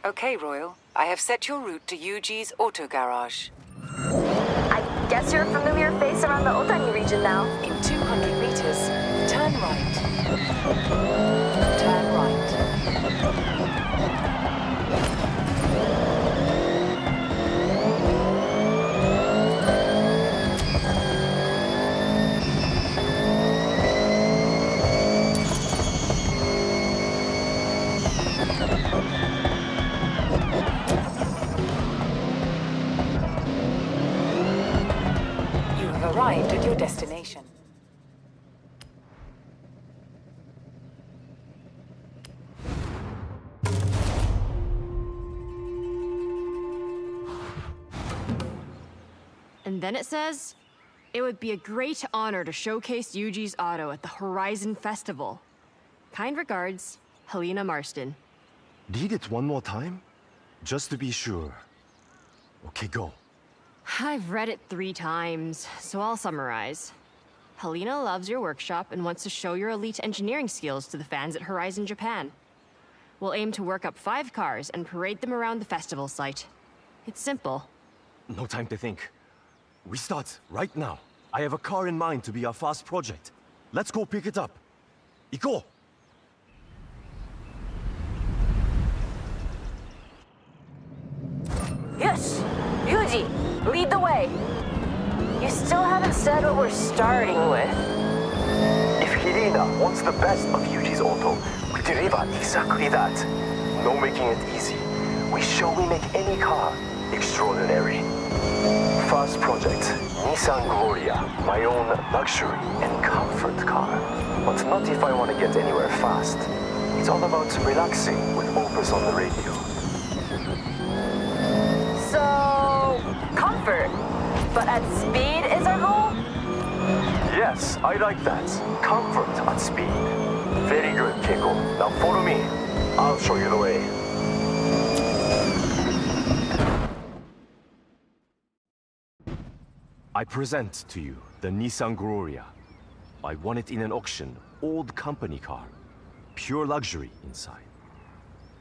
Okay, Royal. I have set your route to Yuji's auto garage. I guess you're a familiar face around the Otani region now. In 200 meters, turn right. Turn right. You have arrived at your destination. And then it says, it would be a great honor to showcase Yuji's auto at the Horizon Festival. Kind regards, Helena Marston. Read it one more time? Just to be sure. Okay, go. I've read it 3 times, so I'll summarize. Helena loves your workshop and wants to show your elite engineering skills to the fans at Horizon Japan. We'll aim to work up 5 cars and parade them around the festival site. It's simple. No time to think. We start right now. I have a car in mind to be our fast project. Let's go pick it up. Iko! Yes! Yuji, lead the way. You still haven't said what we're starting with. If Helena wants the best of Yuji's auto, we deliver exactly that. No making it easy. We show we make any car extraordinary. First project, Nissan Gloria, my own luxury and comfort car. But not if I want to get anywhere fast. It's all about relaxing with Opus on the radio. So, comfort. But at speed is our goal? Yes, I like that. Comfort at speed. Very good, Keiko. Now follow me. I'll show you the way. I present to you the Nissan Gloria. I won it in an auction, old company car. Pure luxury inside.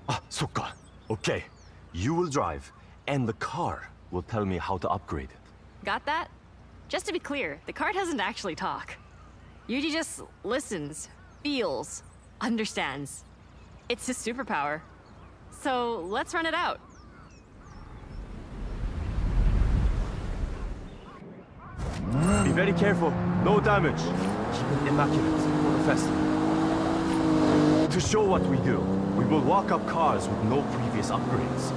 Ah, sokka. Okay, you will drive, and the car will tell me how to upgrade it. Got that? Just to be clear, the car doesn't actually talk. Yuji just listens, feels, understands. It's his superpower. So let's run it out. Be very careful, no damage. Keep it immaculate for the festival. To show what we do, we will walk up cars with no previous upgrades.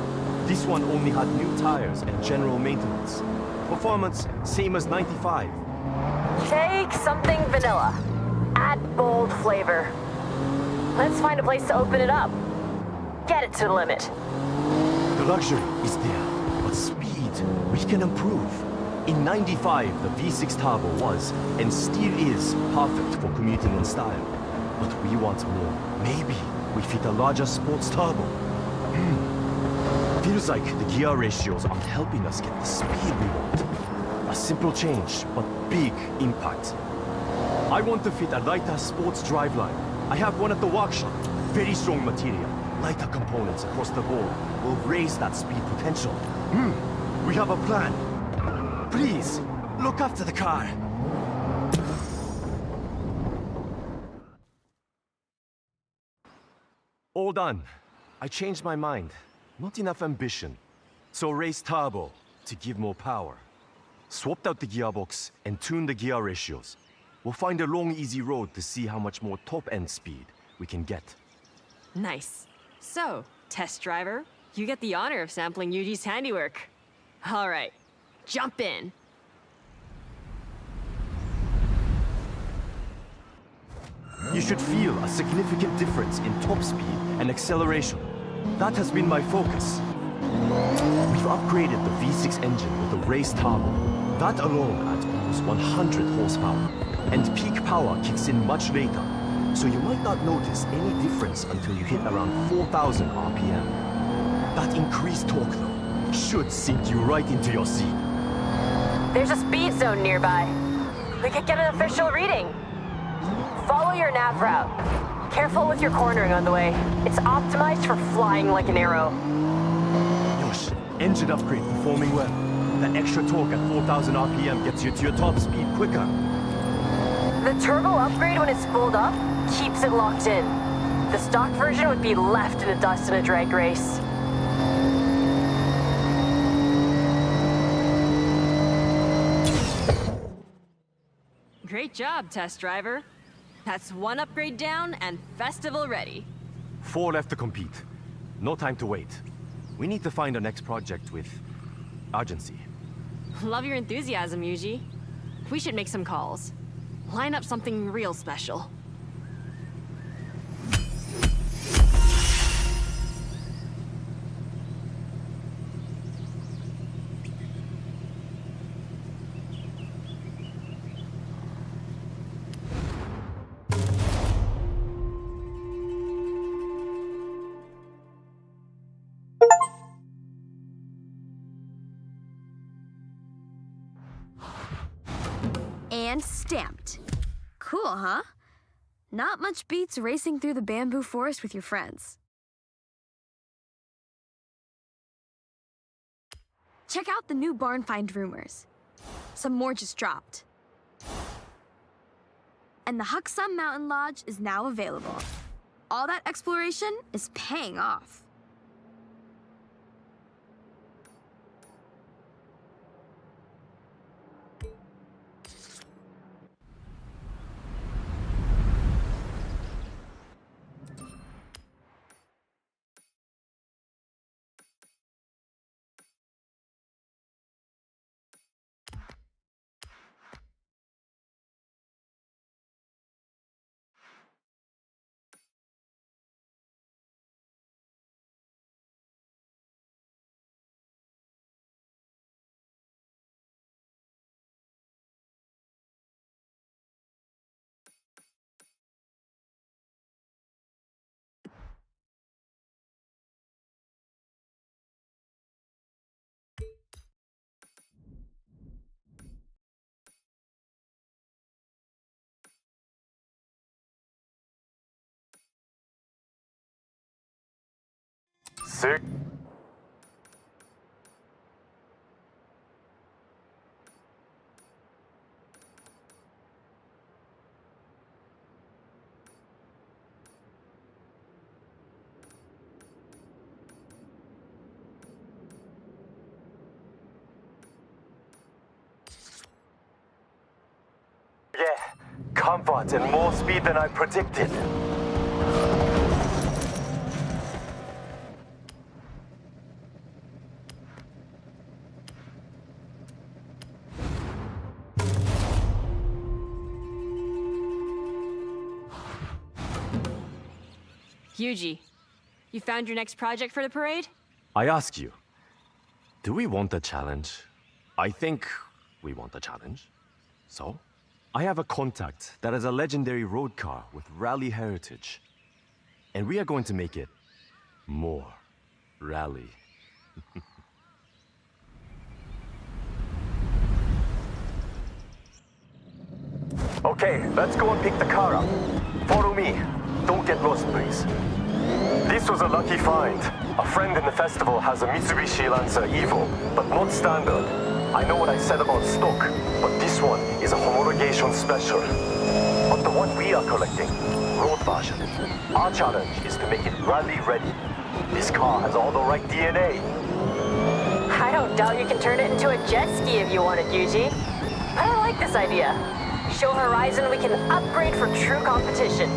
This one only had new tires and general maintenance. Performance, same as 95. Take something vanilla. Add bold flavor. Let's find a place to open it up. Get it to the limit. The luxury is there, but speed, we can improve. In 95, the V6 turbo was, and still is, perfect for commuting in style. But we want more. Maybe we fit a larger sports turbo. Feels like the gear ratios aren't helping us get the speed we want. A simple change, but big impact. I want to fit a lighter sports driveline. I have one at the workshop. Very strong material. Lighter components across the board will raise that speed potential. We have a plan. Please, look after the car. All done. I changed my mind. Not enough ambition. So raised turbo to give more power. Swapped out the gearbox and tuned the gear ratios. We'll find a long, easy road to see how much more top-end speed we can get. Nice. So, test driver, you get the honor of sampling Yuji's handiwork. All right, jump in. You should feel a significant difference in top speed and acceleration. That has been my focus. We've upgraded the V6 engine with a raised turbo. That alone adds almost 100 horsepower. And peak power kicks in much later. So you might not notice any difference until you hit around 4,000 RPM. That increased torque, though, should sink you right into your seat. There's a speed zone nearby. We could get an official reading. Follow your nav route. Careful with your cornering on the way. It's optimized for flying like an arrow. push. Engine upgrade performing well. That extra torque at 4,000 RPM gets you to your top speed quicker. The turbo upgrade when it's spooled up keeps it locked in. The stock version would be left in the dust in a drag race. Great job, test driver. That's one upgrade down and festival ready. 4 left to compete. No time to wait. We need to find our next project with urgency. Love your enthusiasm, Yuji. We should make some calls. Line up something real special. And stamped. Cool, huh? Not much beats racing through the bamboo forest with your friends. Check out the new barn find rumors. Some more just dropped. And the Huksum Mountain Lodge is now available. All that exploration is paying off. Sir? Yeah, comfort and more speed than I predicted. Yuji, you found your next project for the parade? I ask you, do we want a challenge? I think we want a challenge. So, I have a contact that has a legendary road car with rally heritage. And we are going to make it more rally. Okay, let's go and pick the car up. Follow me. Don't get lost, please. This was a lucky find. A friend in the festival has a Mitsubishi Lancer Evo, but not standard. I know what I said about stock, but this one is a homologation special. But the one we are collecting, road version. Our challenge is to make it rally ready. This car has all the right DNA. I don't doubt you can turn it into a jet ski if you wanted, Yuji. I like this idea. Show Horizon we can upgrade for true competition.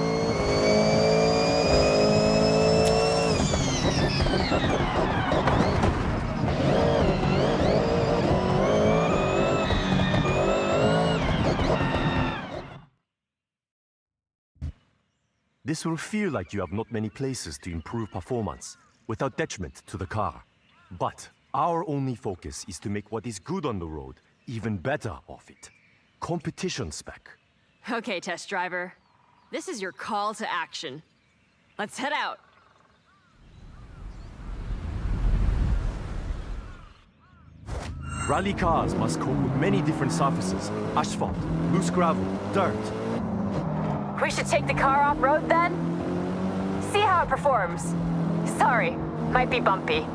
This will feel like you have not many places to improve performance without detriment to the car. But our only focus is to make what is good on the road even better off it. Competition spec. Okay, test driver. This is your call to action. Let's head out. Rally cars must cope with many different surfaces. Asphalt, loose gravel, dirt. We should take the car off-road then? See how it performs. Sorry, might be bumpy.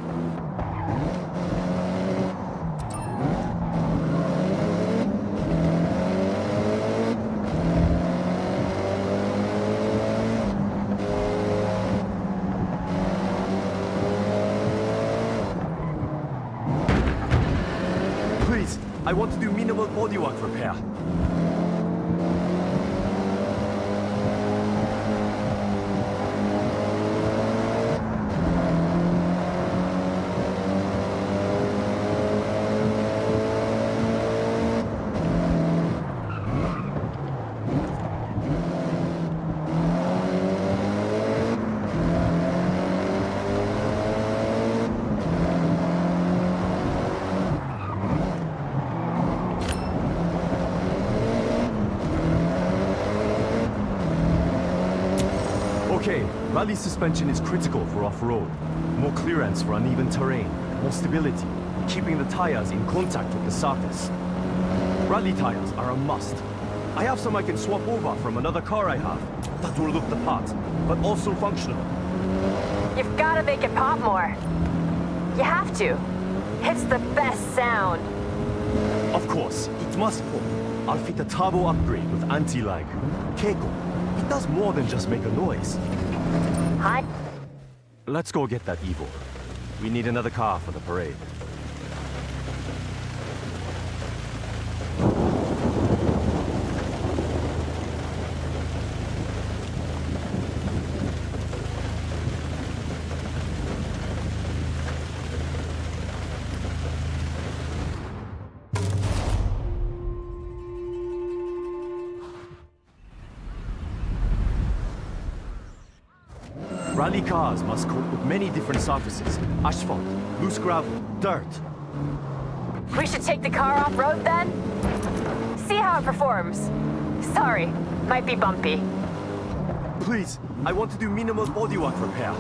Please, I want to do minimal bodywork repair. Okay, rally suspension is critical for off-road. More clearance for uneven terrain, more stability, keeping the tires in contact with the surface. Rally tires are a must. I have some I can swap over from another car I have that will look the part, but also functional. You've got to make it pop more. You have to. It's the best sound. Of course, it must pop. I'll fit a turbo upgrade with anti-lag. Keiko, it does more than just make a noise. Hi. Let's go get that Evo. We need another car for the parade. Rally cars must cope with many different surfaces. Asphalt, loose gravel, dirt. We should take the car off-road then? See how it performs. Sorry, might be bumpy. Please, I want to do minimal bodywork repair.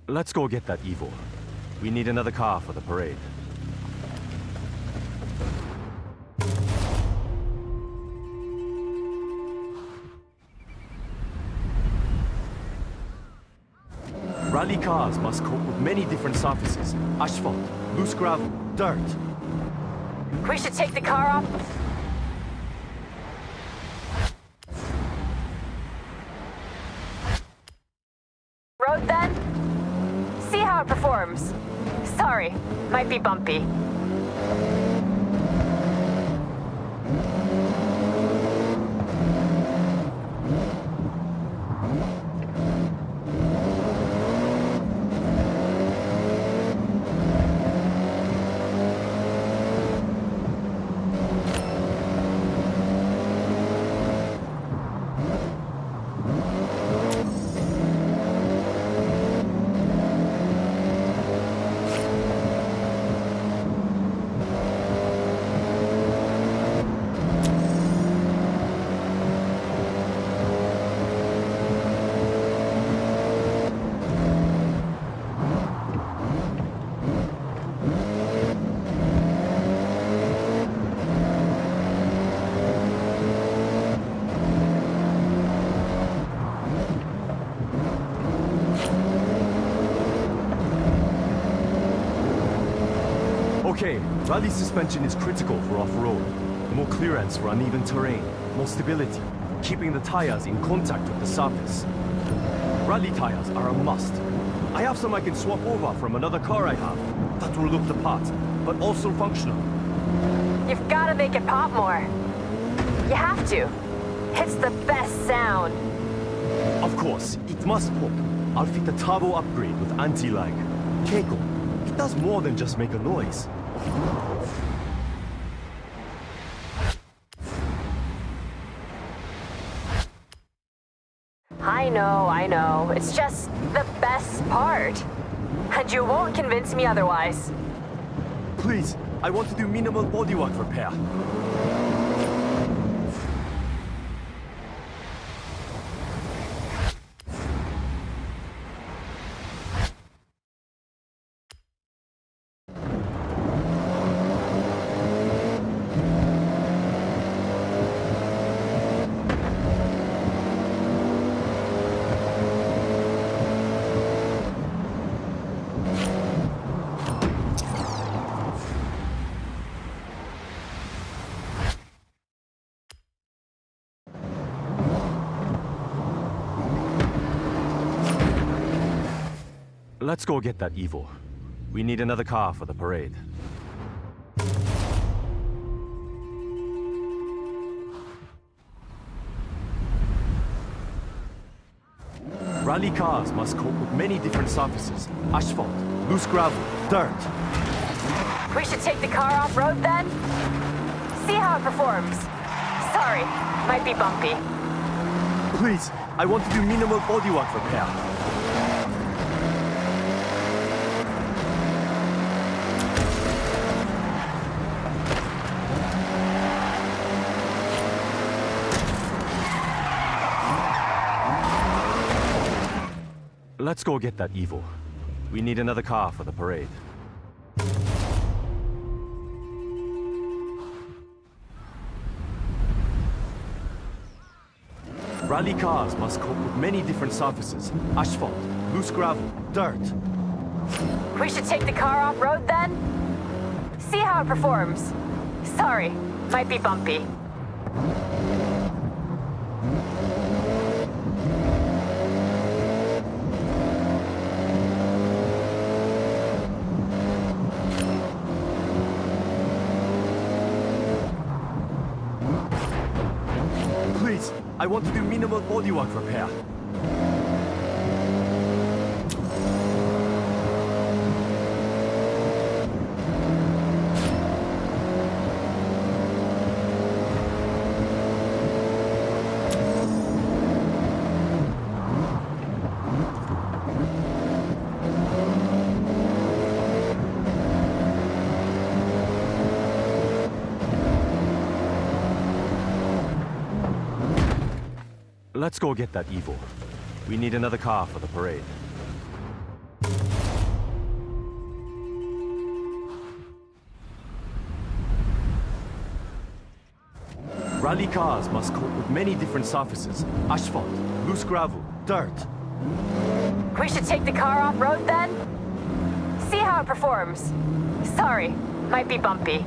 Let's go get that Evo. We need another car for the parade. Rally cars must cope with many different surfaces. Asphalt, loose gravel, dirt. We should take the car off. Road then? See how it performs. Sorry, might be bumpy. Okay, rally suspension is critical for off-road. More clearance for uneven terrain, more stability, keeping the tires in contact with the surface. Rally tires are a must. I have some I can swap over from another car I have that will look the part, but also functional. You've got to make it pop more. You have to. It's the best sound. Of course, it must pop. I'll fit a turbo upgrade with anti-lag. Keiko, it does more than just make a noise. I I know. It's just the best part. And you won't convince me otherwise. Please, I want to do minimal bodywork repair. Let's go get that Evo. We need another car for the parade. Rally cars must cope with many different surfaces. Asphalt, loose gravel, dirt. We should take the car off-road then? See how it performs. Sorry, might be bumpy. Please, I want to do minimal bodywork repair. Let's go get that Evo. We need another car for the parade. Rally cars must cope with many different surfaces. Asphalt, loose gravel, dirt. We should take the car off-road then? See how it performs. Sorry, might be bumpy. Please, I want to do minimal bodywork repair. Let's go get that Evo. We need another car for the parade. Rally cars must cope with many different surfaces. Asphalt, loose gravel, dirt. We should take the car off-road then? See how it performs. Sorry, might be bumpy.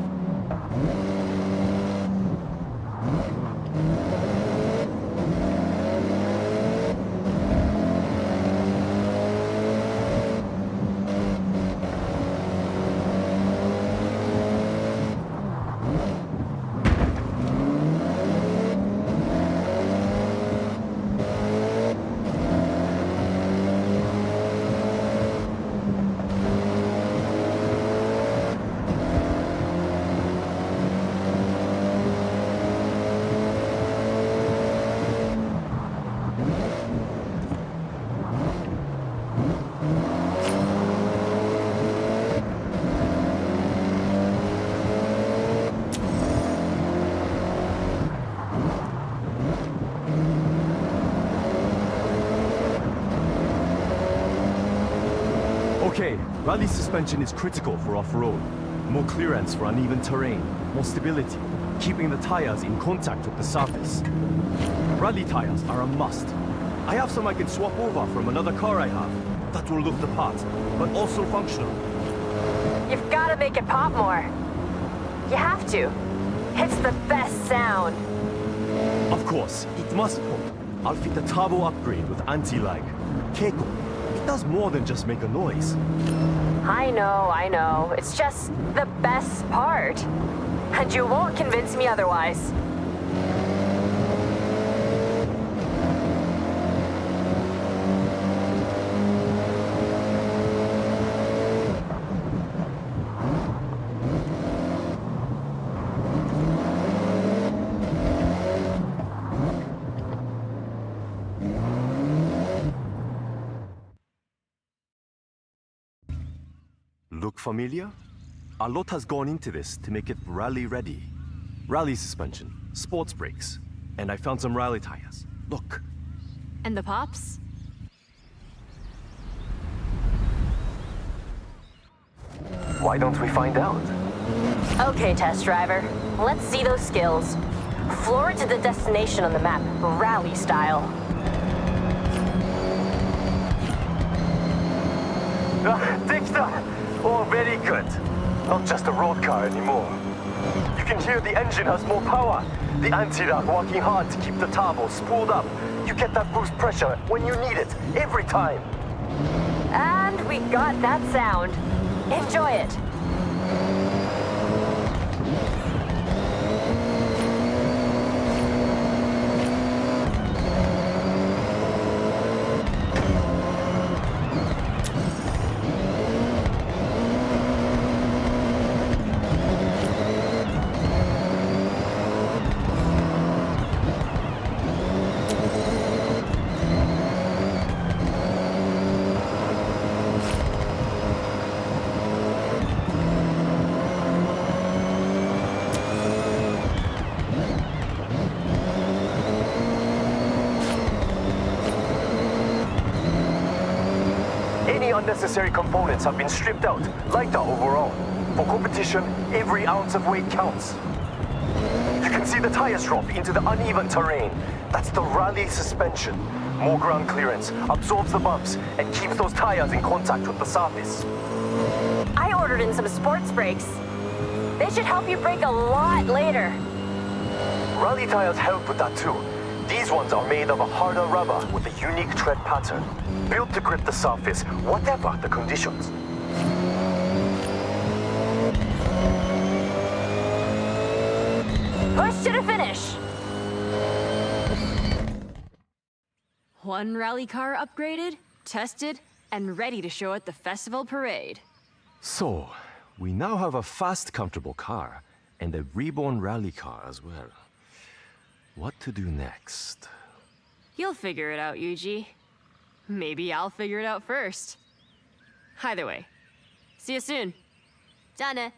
Okay, rally suspension is critical for off-road. More clearance for uneven terrain, more stability, keeping the tires in contact with the surface. Rally tires are a must. I have some I can swap over from another car I have. That will look the part, but also functional. You've got to make it pop more. You have to. It's the best sound. Of course, it must pop. I'll fit the turbo upgrade with anti-lag. Keiko, it does more than just make a noise. I know. It's just the best part. And you won't convince me otherwise. familiar? A lot has gone into this to make it rally ready. Rally suspension, sports brakes, and I found some rally tires. Look. And the pops? Why don't we find out? Okay, test driver. Let's see those skills. Floor to the destination on the map, rally style. Dexter! Oh, very good. Not just a road car anymore. You can hear the engine has more power. The anti-lock working hard to keep the turbo spooled up. You get that boost pressure when you need it, every time. And we got that sound. Enjoy it. Any unnecessary components have been stripped out, lighter overall. For competition, every ounce of weight counts. You can see the tires drop into the uneven terrain. That's the rally suspension. More ground clearance, absorbs the bumps, and keeps those tires in contact with the surface. I ordered in some sports brakes. They should help you brake a lot later. Rally tires help with that too. These ones are made of a harder rubber with a unique tread pattern, built to grip the surface, whatever the conditions. Push to the finish. One rally car upgraded, tested, and ready to show at the festival parade. So, we now have a fast, comfortable car, and a reborn rally car as well. What to do next? You'll figure it out, Yuji. Maybe I'll figure it out first. Either way, see you soon. Done.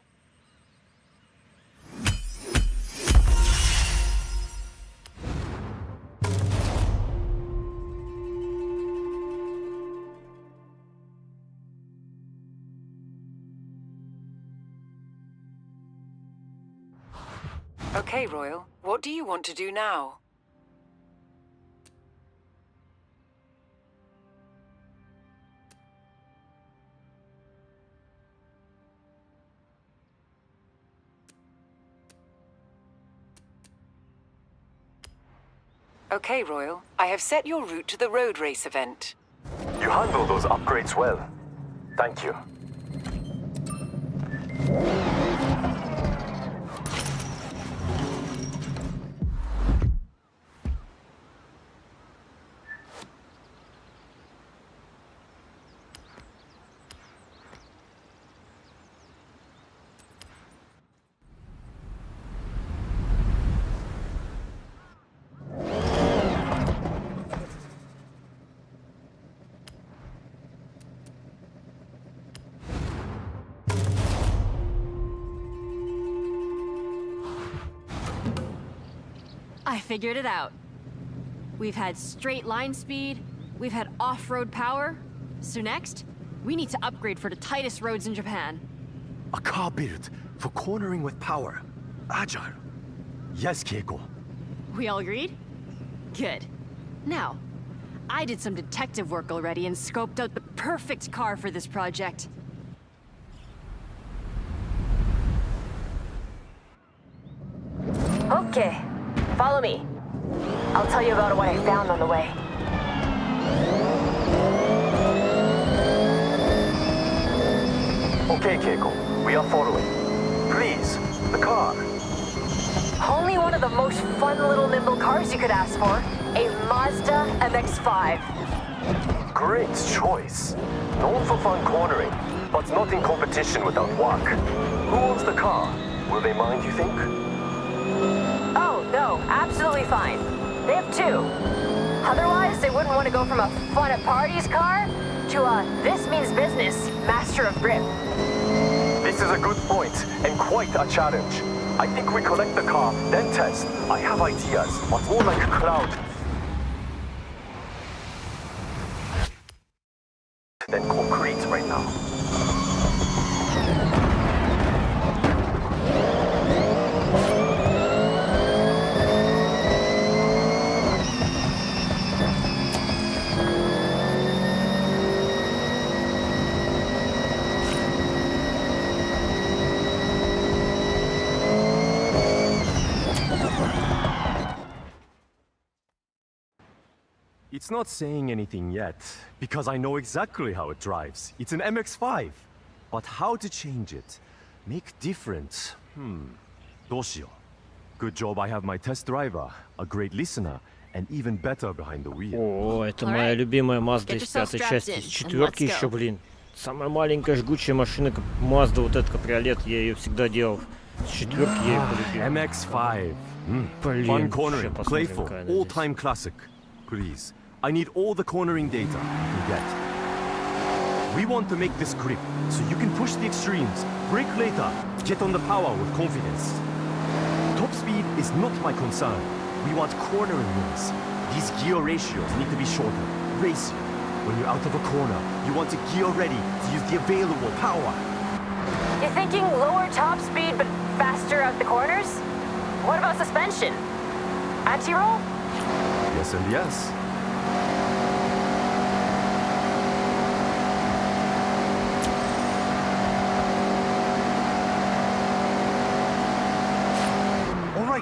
Okay, Royal. What do you want to do now? Okay, Royal. I have set your route to the road race event. You handle those upgrades well. Thank you. I figured it out. We've had straight line speed, we've had off-road power, so next, we need to upgrade for the tightest roads in Japan. A car built for cornering with power. Agile. Yes, Keiko. We all agreed? Good. Now, I did some detective work already and scoped out the perfect car for this project. Okay, follow me. I'll tell you about what I found on the way. Okay, Keiko, we are following. Please, the car. Only one of the most fun little nimble cars you could ask for. A Mazda MX-5. Great choice. Known for fun cornering, but not in competition without work. Who owns the car? Will they mind, you think? Oh, no, absolutely fine. They have two. Otherwise, they wouldn't want to go from a fun at parties car to a this means business master of grip. This is a good point and quite a challenge. I think we collect the car, then test. I have ideas, but more like a cloud than concrete right now. It's not saying anything yet, because I know exactly how it drives. It's an MX-5. But how to change it? Make difference? どうしよう. Good job I have my test driver, a great listener, and even better behind the wheel. О, это моя любимая Mazda из пятой части. Из четверки еще, блин. Самая маленькая жгучая машина, как Mazda, вот этот кабриолет, я ее всегда делал. С четверки я ее полюбил. MX-5. Блин, Fun cornering, сейчас playful, посмотрим, какая она здесь. all-time classic. Please, I need all the cornering data you can get. We want to make this grip, so you can push the extremes, brake later, get on the power with confidence. Top speed is not my concern. We want cornering wins. These gear ratios need to be shorter, racy. When you're out of a corner, you want to gear ready to use the available power. You're thinking lower top speed but faster out the corners? What about suspension? Anti-roll? Yes and yes.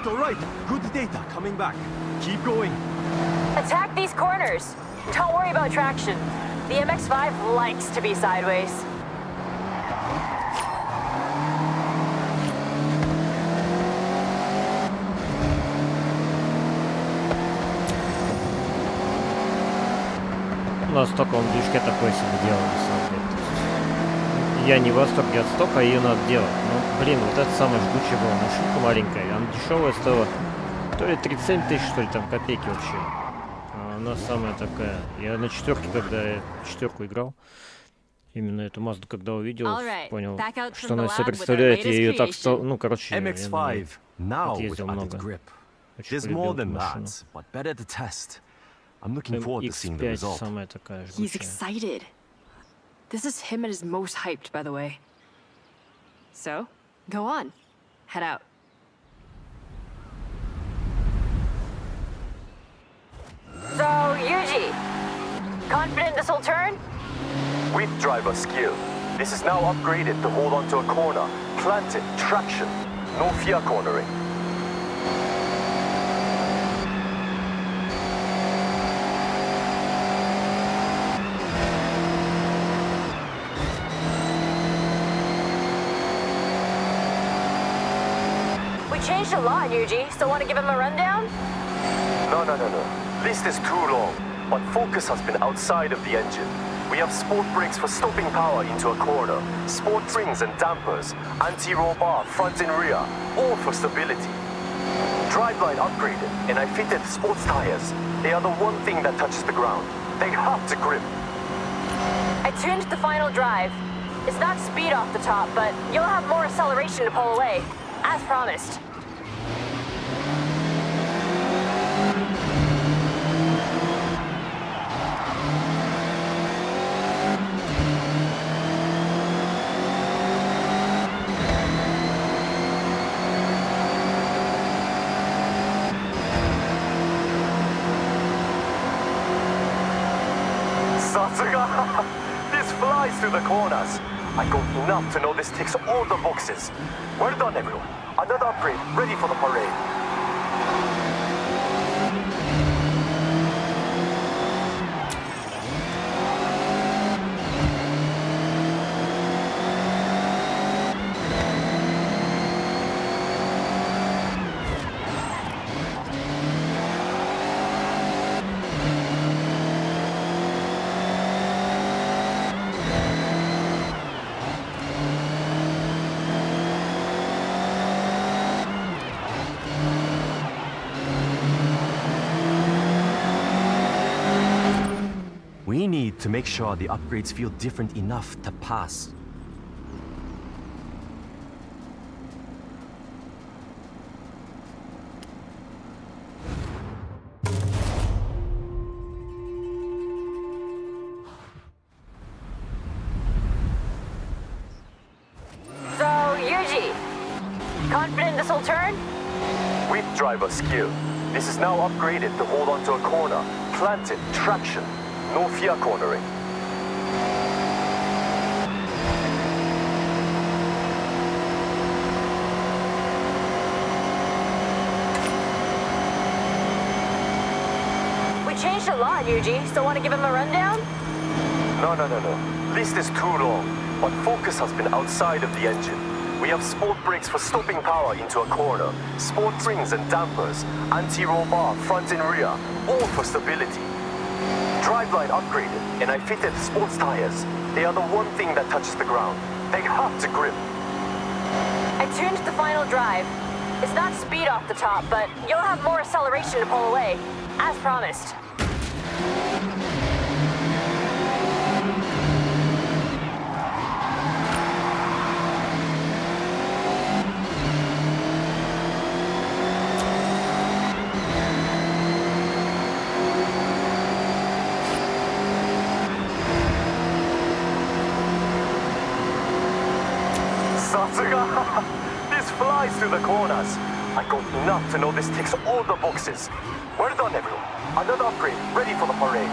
All right. Good data coming back. Keep going. Attack these corners. Don't worry about traction. The MX-5 likes to be sideways. У нас только он в движке такой себе делал, на самом деле. То есть, я не в восторге от стока, ее надо делать. Но, блин, вот это самая жгучая была машинка маленькая. Она дешевая стоила то ли 37 тысяч, что ли, там копейки вообще. А она самая такая. Я на четверке, когда я четверку играл, именно эту Mazda, когда увидел, понял, что она из себя представляет. Я ее так стал, ну, короче, MX-5 now with ездил added много. grip. Очень There's полюбил more эту than машину. that, but better to test. I'm looking forward to seeing the X5 result. самая такая He's жгучая. excited. This is him at his most hyped, by the way. So, go on. Head out. So, Yuji, confident this will turn? With driver skill. This is now upgraded to hold onto a corner, planted, traction, no fear cornering. We changed a lot, Yuji. Still want to give him a rundown? No. List is too long, but focus has been outside of the engine. We have sport brakes for stopping power into a corner, sport springs and dampers, anti-roll bar front and rear, all for stability. Driveline upgraded, and I fitted sports tires. They are the one thing that touches the ground. They have to grip. I tuned the final drive. It's not speed off the top, but you'll have more acceleration to pull away, as promised. Satsuga! This flies through the corners. I got enough to know this ticks all the boxes. Well done, everyone. Another upgrade ready for the parade. To make sure the upgrades feel different enough to pass. confident this will turn? With driver skill, this is now upgraded to hold onto a corner. Planted, traction, no fear cornering. We changed a lot, Yuji. Still want to give him a rundown? No. List is too long, but focus has been outside of the engine. We have sport brakes for stopping power into a corner, sport springs and dampers, anti-roll bar front and rear, all for stability. Driveline upgraded, and I fitted sports tires. They are the one thing that touches the ground. They have to grip. I tuned the final drive. It's not speed off the top, but you'll have more acceleration to pull away, as promised. This flies through the corners. I got enough to know this ticks all the boxes. Well done, everyone. Another upgrade, ready for the parade.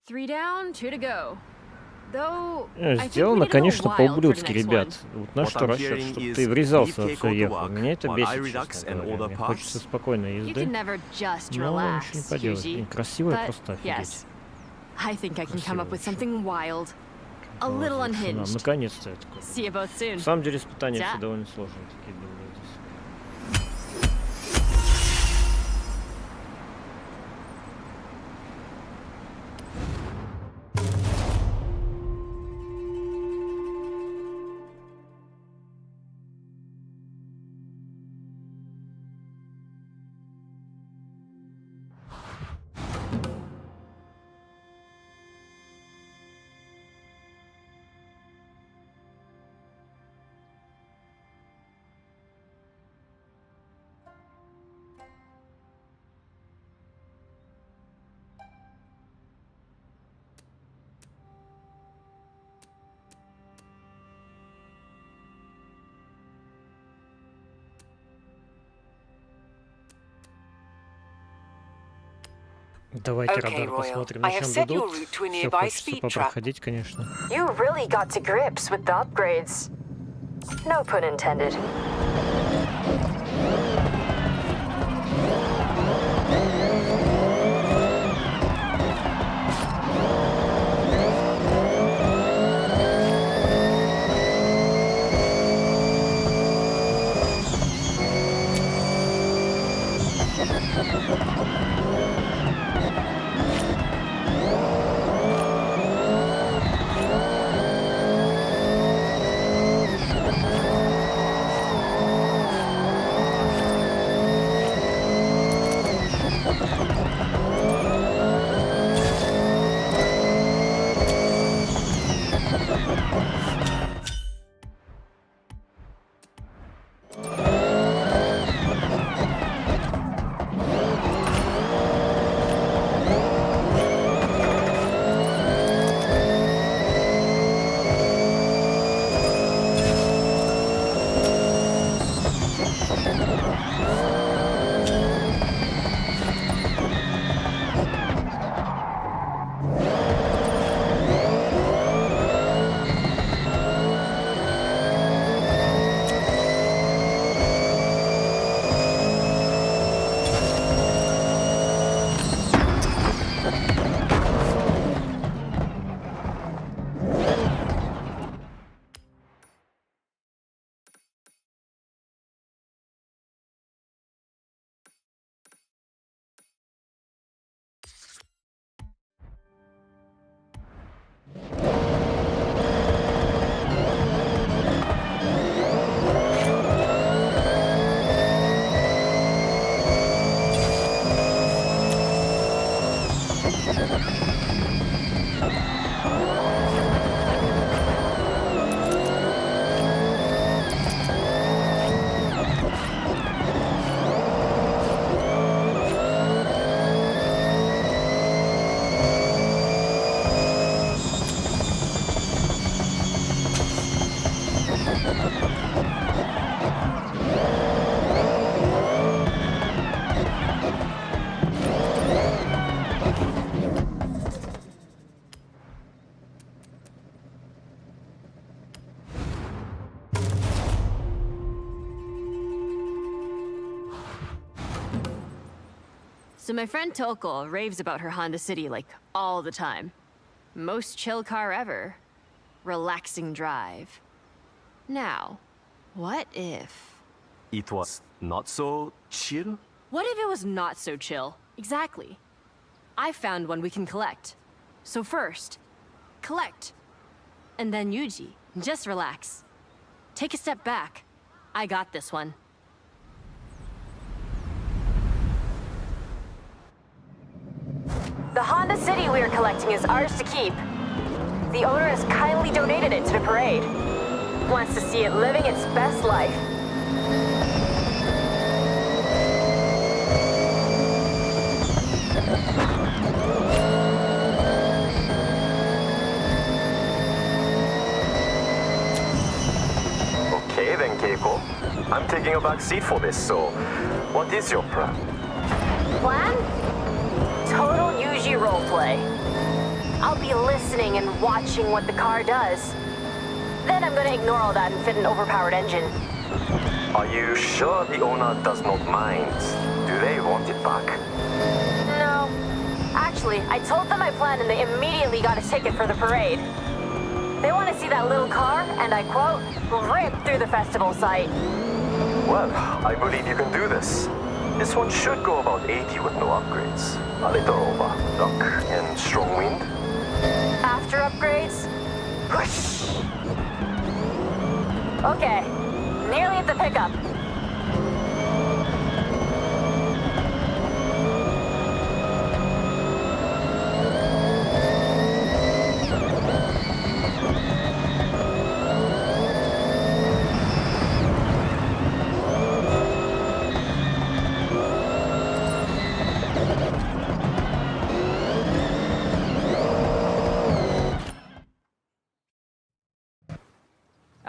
Three down, two to go. Though, I think we Сделано, get a little конечно, wild for the по-ублюдски, next ребят. one. Вот на что расчет, чтобы ты врезался во все ехал. Меня это бесит, честно говоря. Мне хочется спокойной You езды. can never just Но relax, ничего не поделать. Yuji. Блин, красиво But, просто офигеть. yes, I think I can come up with Красиво something wild. A little unhinged. Наконец-то я такой. See you both soon. На самом деле испытания Да. все довольно сложные такие были здесь. Давайте Okay, радар Royal. посмотрим, на I have чем set your дадут. route to a Все nearby хочется speed trap. попроходить, конечно. You really got to grips with the upgrades. No pun intended. So my friend Toko raves about her Honda City like all the time. Most chill car ever. Relaxing drive. Now, what if... It was not so chill? What if it was not so chill? Exactly. I found one we can collect. So first, collect. And then Yuji, just relax. Take a step back. I got this one. The Honda City we are collecting is ours to keep. The owner has kindly donated it to the parade. Wants to see it living its best life. Okay then, Keiko. I'm taking a back seat for this, so what is your plan? Plan? Total Yuji roleplay. I'll be listening and watching what the car does. Then I'm gonna ignore all that and fit an overpowered engine. Are you sure the owner does not mind? Do they want it back? No. Actually, I told them my plan and they immediately got a ticket for the parade. They want to see that little car, and I quote, rip through the festival site. Well, I believe you can do this. This one should go about 80 with no upgrades. A little over luck and strong wind. After upgrades, whoosh. Okay, nearly at the pickup.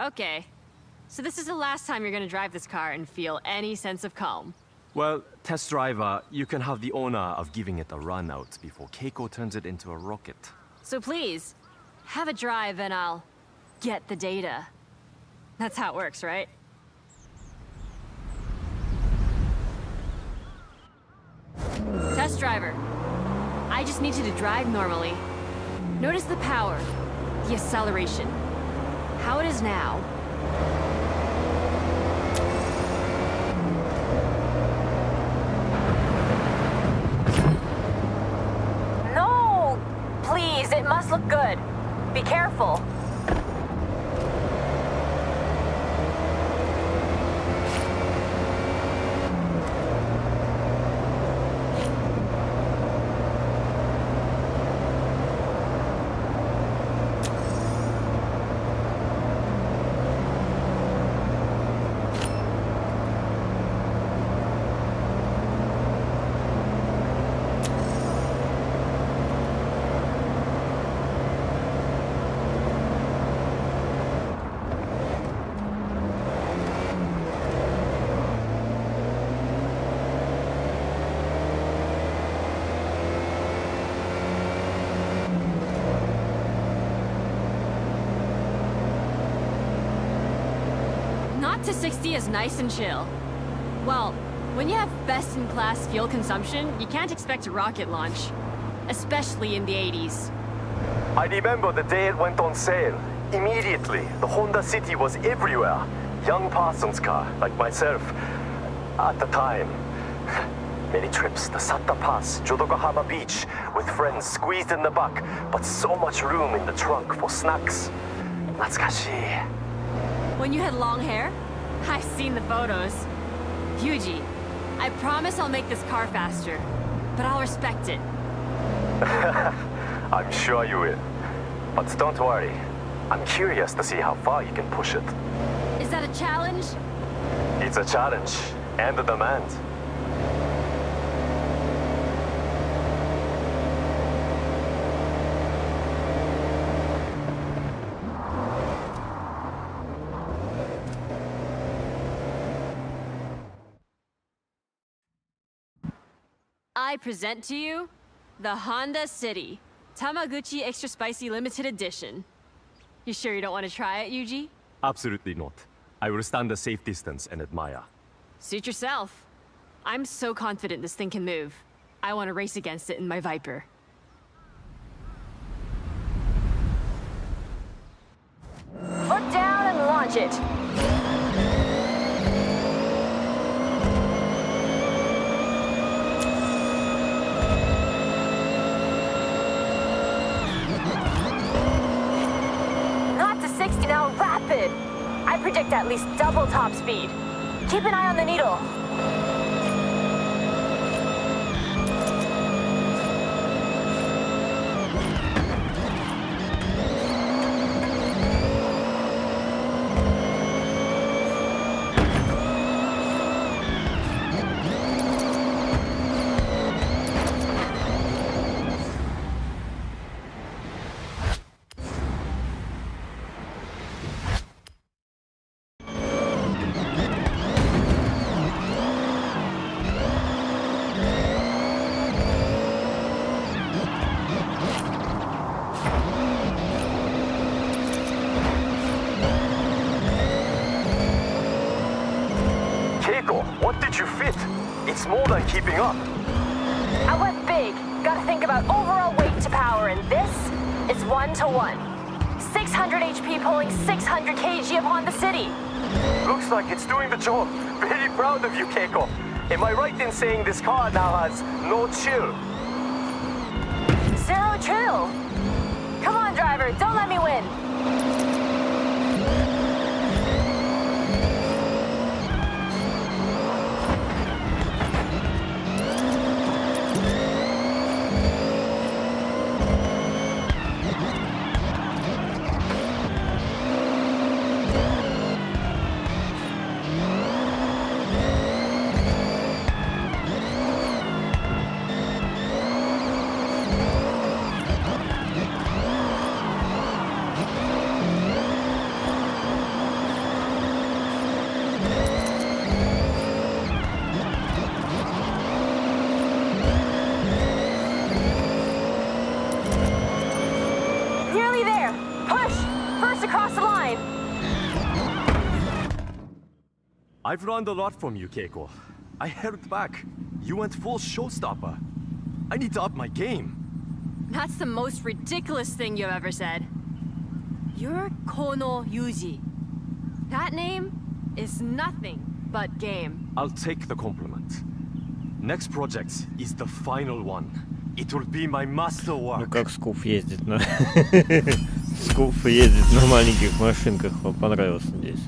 Okay. So this is the last time you're gonna drive this car and feel any sense of calm. Well, test driver, you can have the honor of giving it a run out before Keiko turns it into a rocket. So please, have a drive and I'll get the data. That's how it works, right? Test driver. I just need you to drive normally. Notice the power, the acceleration, how it is now. No! Please, it must look good. Be careful. Not to 60 is nice and chill. Well, when you have best-in-class fuel consumption, you can't expect a rocket launch. Especially in the 80s. I remember the day it went on sale. Immediately, the Honda City was everywhere. Young person's car, like myself. At the time. Many trips, the Satta Pass, Jodokohama Beach, with friends squeezed in the back, but so much room in the trunk for snacks. Natsukashi. When you had long hair? I've seen the photos. Yuji, I promise I'll make this car faster, but I'll respect it. I'm sure you will. But don't worry. I'm curious to see how far you can push it. Is that a challenge? It's a challenge and a demand. I present to you the Honda City Tamaguchi Extra Spicy Limited Edition. You sure you don't want to try it, Yuji? Absolutely not. I will stand a safe distance and admire. Suit yourself. I'm so confident this thing can move. I want to race against it in my Viper. Foot down and launch it. Not to 60 now, rapid. I predict at least double top speed. Keep an eye on the needle. What did you fit? It's more than keeping up. I went big. Gotta think about overall weight to power, and this is 1-to-1. 600 HP pulling 600 kg upon the city. Looks like it's doing the job. Very proud of you, Keiko. Am I right in saying this car now has no chill? Zero chill. Come on, driver, don't let me win. I've learned a lot from you, Keiko. I held back. You went full showstopper. I need to up my game. That's the most ridiculous thing you've ever said. You're Kono Yuji. That name is nothing but game. I'll take the compliment. Next project is the final one. It will be my Ну masterwork. как Скуф ездит на... Скуф ездит на маленьких машинках. Вам понравилось, надеюсь.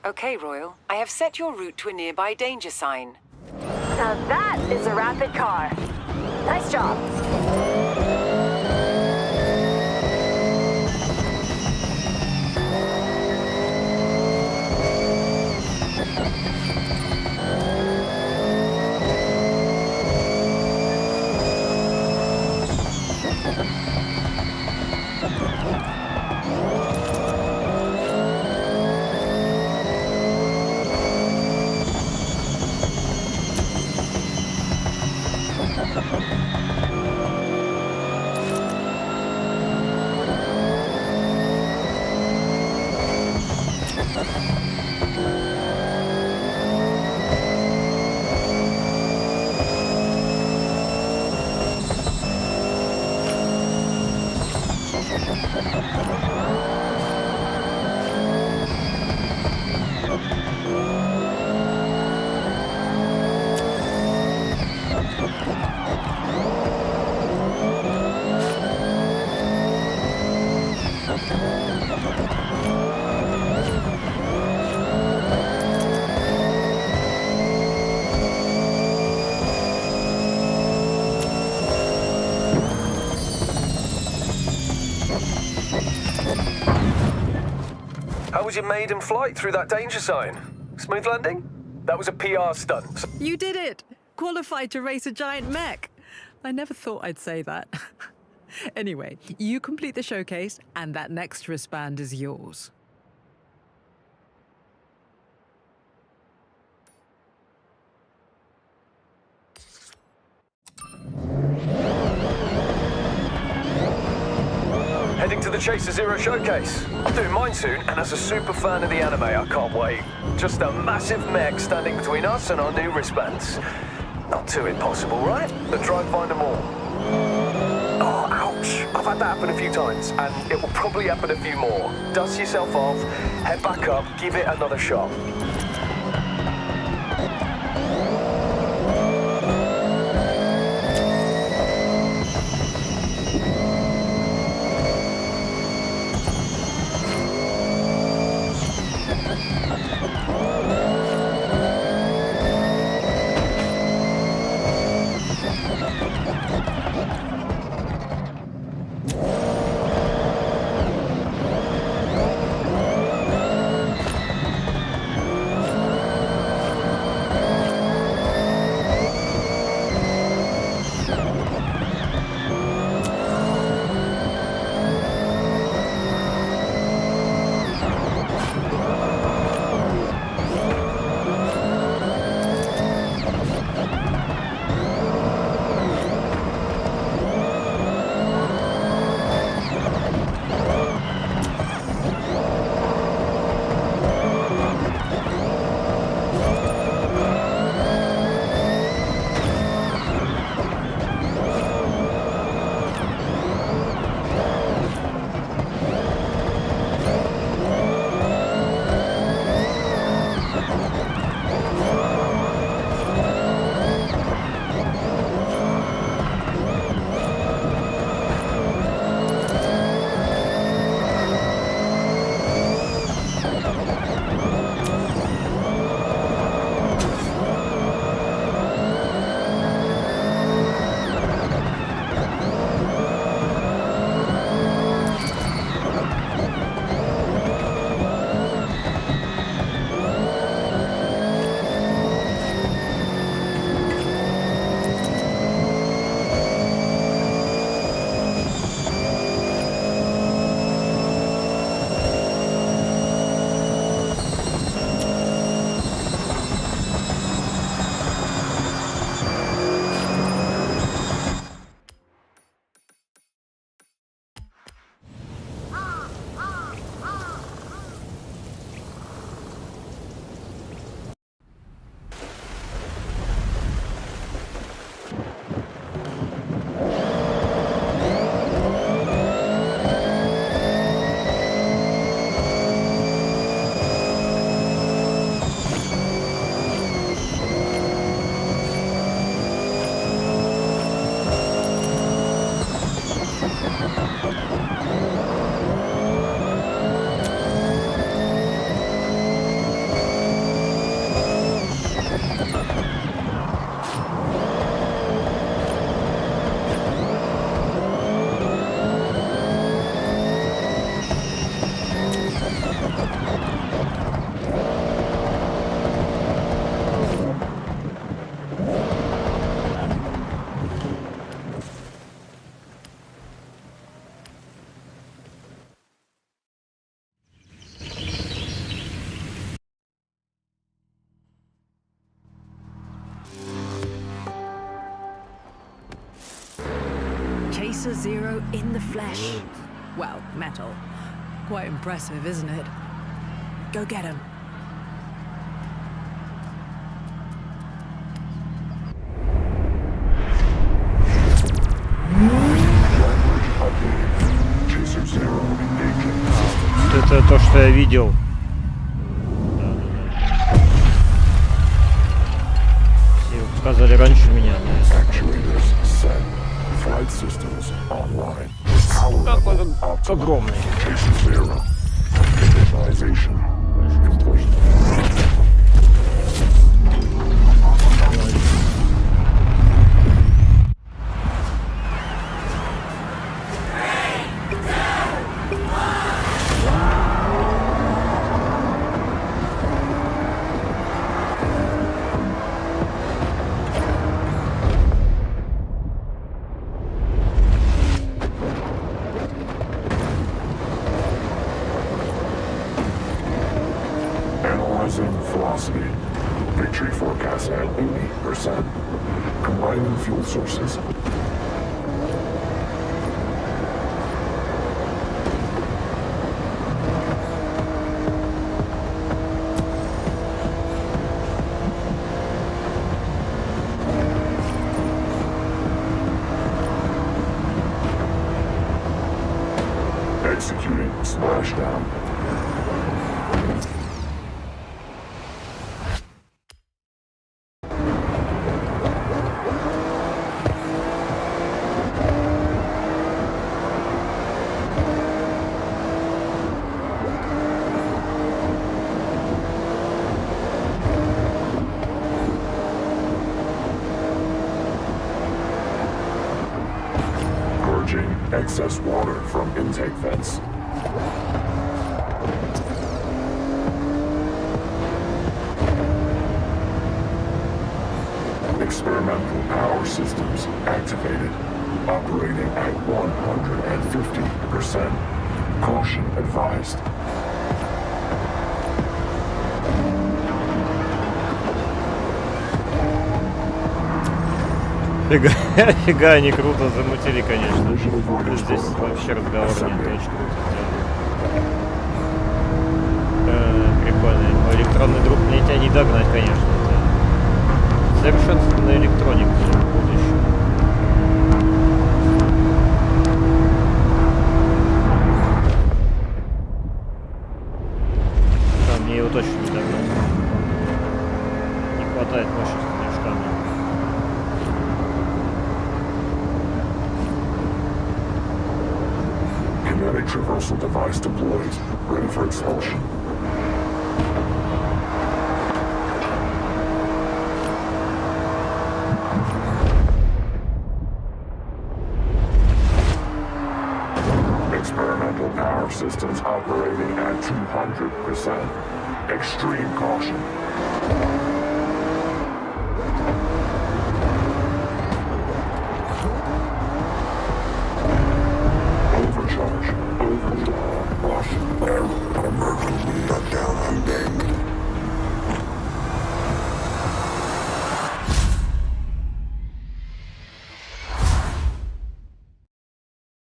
Okay, Royal. I have set your route to a nearby danger sign. Now that is a rapid car. Nice job. How was your maiden flight through that danger sign? Smooth landing? That was a PR stunt. You did it! Qualified to race a giant mech. I never thought I'd say that. Anyway, you complete the showcase, and that next wristband is yours. Heading to the Chaser Zero showcase. I'm doing mine soon, and as a super fan of the anime, I can't wait. Just a massive mech standing between us and our new wristbands. Not too impossible, right? Then try and find them all. Oh, ouch. I've had that happen a few times, and it will probably happen a few more. Dust yourself off, head back up, give it another shot. Chaser Zero in the flesh. Well, metal. Quite impressive, isn't it? Go get him. Это то, что я видел. Все его показали раньше меня. Какой он огромный. Telemetry forecast at 80%. Combining fuel sources. Executing splashdown. Excess water from intake vents. Experimental power systems activated, operating at 150%. Caution advised. Фига, они круто замутили, конечно. Здесь вообще разговор нет, очень круто сделано. Прикольно. Электронный друг мне тебя не догнать, конечно. Это совершенственная электроника в будущем. Да, мне его точно не догнать. Не хватает мощности движка. Kinetic traversal device deployed, ready for expulsion. Experimental power systems operating at 200%. Extreme caution.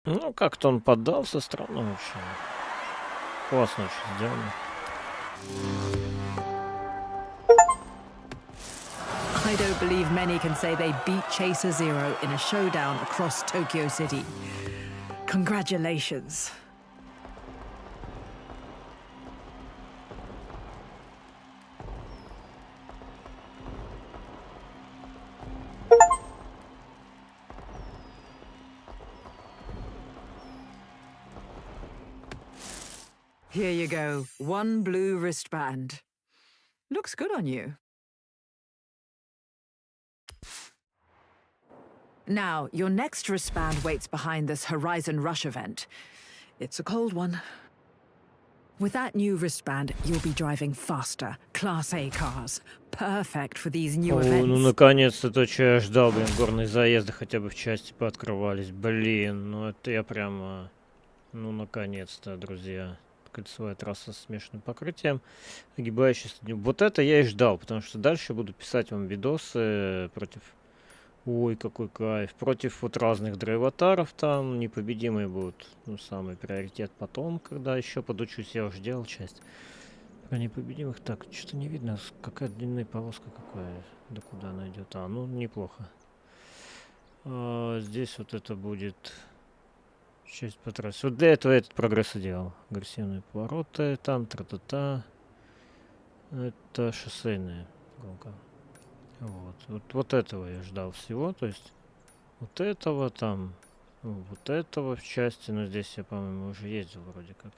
Ну, как-то он поддался, странно вообще. Классно очень сделано. I don't believe many can say they beat Chaser Zero in a showdown across Tokyo City. Congratulations. Here you go. One blue wristband. Looks good on you. Now, your next wristband waits behind this Horizon Rush event. It's a cold one. With that new wristband, you'll be driving faster, Class A cars. Perfect for these new events. Ну, наконец-то то, что я ждал, блин, горные заезды хотя бы в части пооткрывались. Блин, ну это я прямо... Ну, наконец-то, друзья. Кольцевая трасса с смешанным покрытием, огибающаяся. Вот это я и ждал, потому что дальше буду писать вам видосы против... Ой, какой кайф. Против вот разных драйватаров там. Непобедимые будут. Ну, самый приоритет потом, когда еще подучусь. Я уже делал часть. Про непобедимых. Так, что-то не видно. Какая длинная полоска какая. Да куда она идет? А, ну, неплохо. Здесь вот это будет... Часть по трассе. Вот для этого я этот прогресс и делал. Агрессивные повороты, там, тра-та-та. Это шоссейная гонка. Вот этого я ждал всего. То есть вот этого там, вот этого в части. Но здесь я, по-моему, уже ездил вроде как.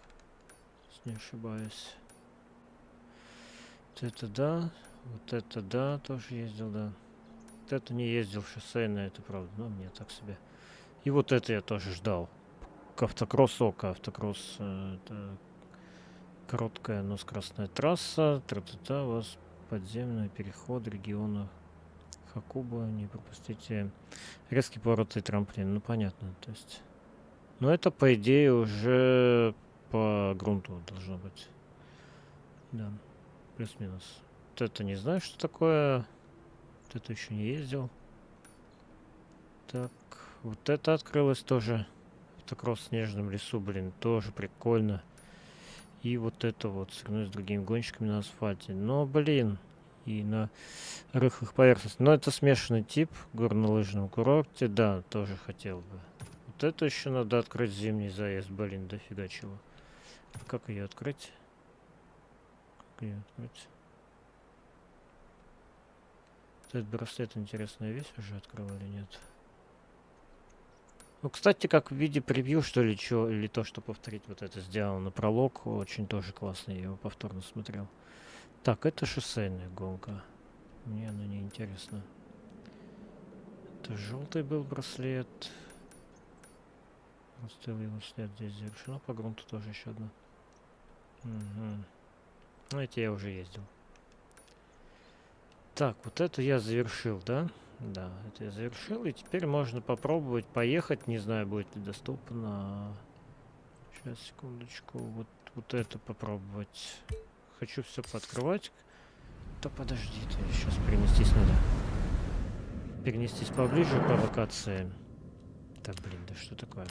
Если не ошибаюсь. Вот это да, тоже ездил, да. Вот это не ездил в шоссейное, это правда. Но мне так себе. И вот это я тоже ждал. Автокросс ОК. Автокросс это короткая, но скоростная трасса. Тра-та-та, у вас подземный переход региона Хакуба. Не пропустите резкий поворот и трамплин. Ну, понятно. То есть... Ну, это, по идее, уже по грунту должно быть. Да. Плюс-минус. Вот это не знаю, что такое. Вот это еще не ездил. Так, вот это открылось тоже. Автокросс в снежном лесу, блин, тоже прикольно. И вот это вот, соревнуюсь с другими гонщиками на асфальте. Но, блин, и на рыхлых поверхностях. Но это смешанный тип, горнолыжном курорте, да, тоже хотел бы. Вот это еще надо открыть зимний заезд, блин, дофига чего. Как ее открыть? Как ее открыть? Этот браслет, интересная вещь, уже открыл или нет? Ну, кстати, как в виде превью, что ли, чё, или то, что повторить вот это сделал на пролог, очень тоже классно, я его повторно смотрел. Так, это шоссейная гонка. Мне она не интересна. Это желтый был браслет. Оставил его след, здесь завершено. По грунту тоже еще одна. Угу. Ну, эти я уже ездил. Так, вот эту я завершил, да? Да, это я завершил, и теперь можно попробовать поехать. Не знаю, будет ли доступно. Сейчас, секундочку. Вот это попробовать. Хочу все пооткрывать. Да подожди, сейчас перенестись надо. Перенестись поближе по локации. Так, блин, да что такое?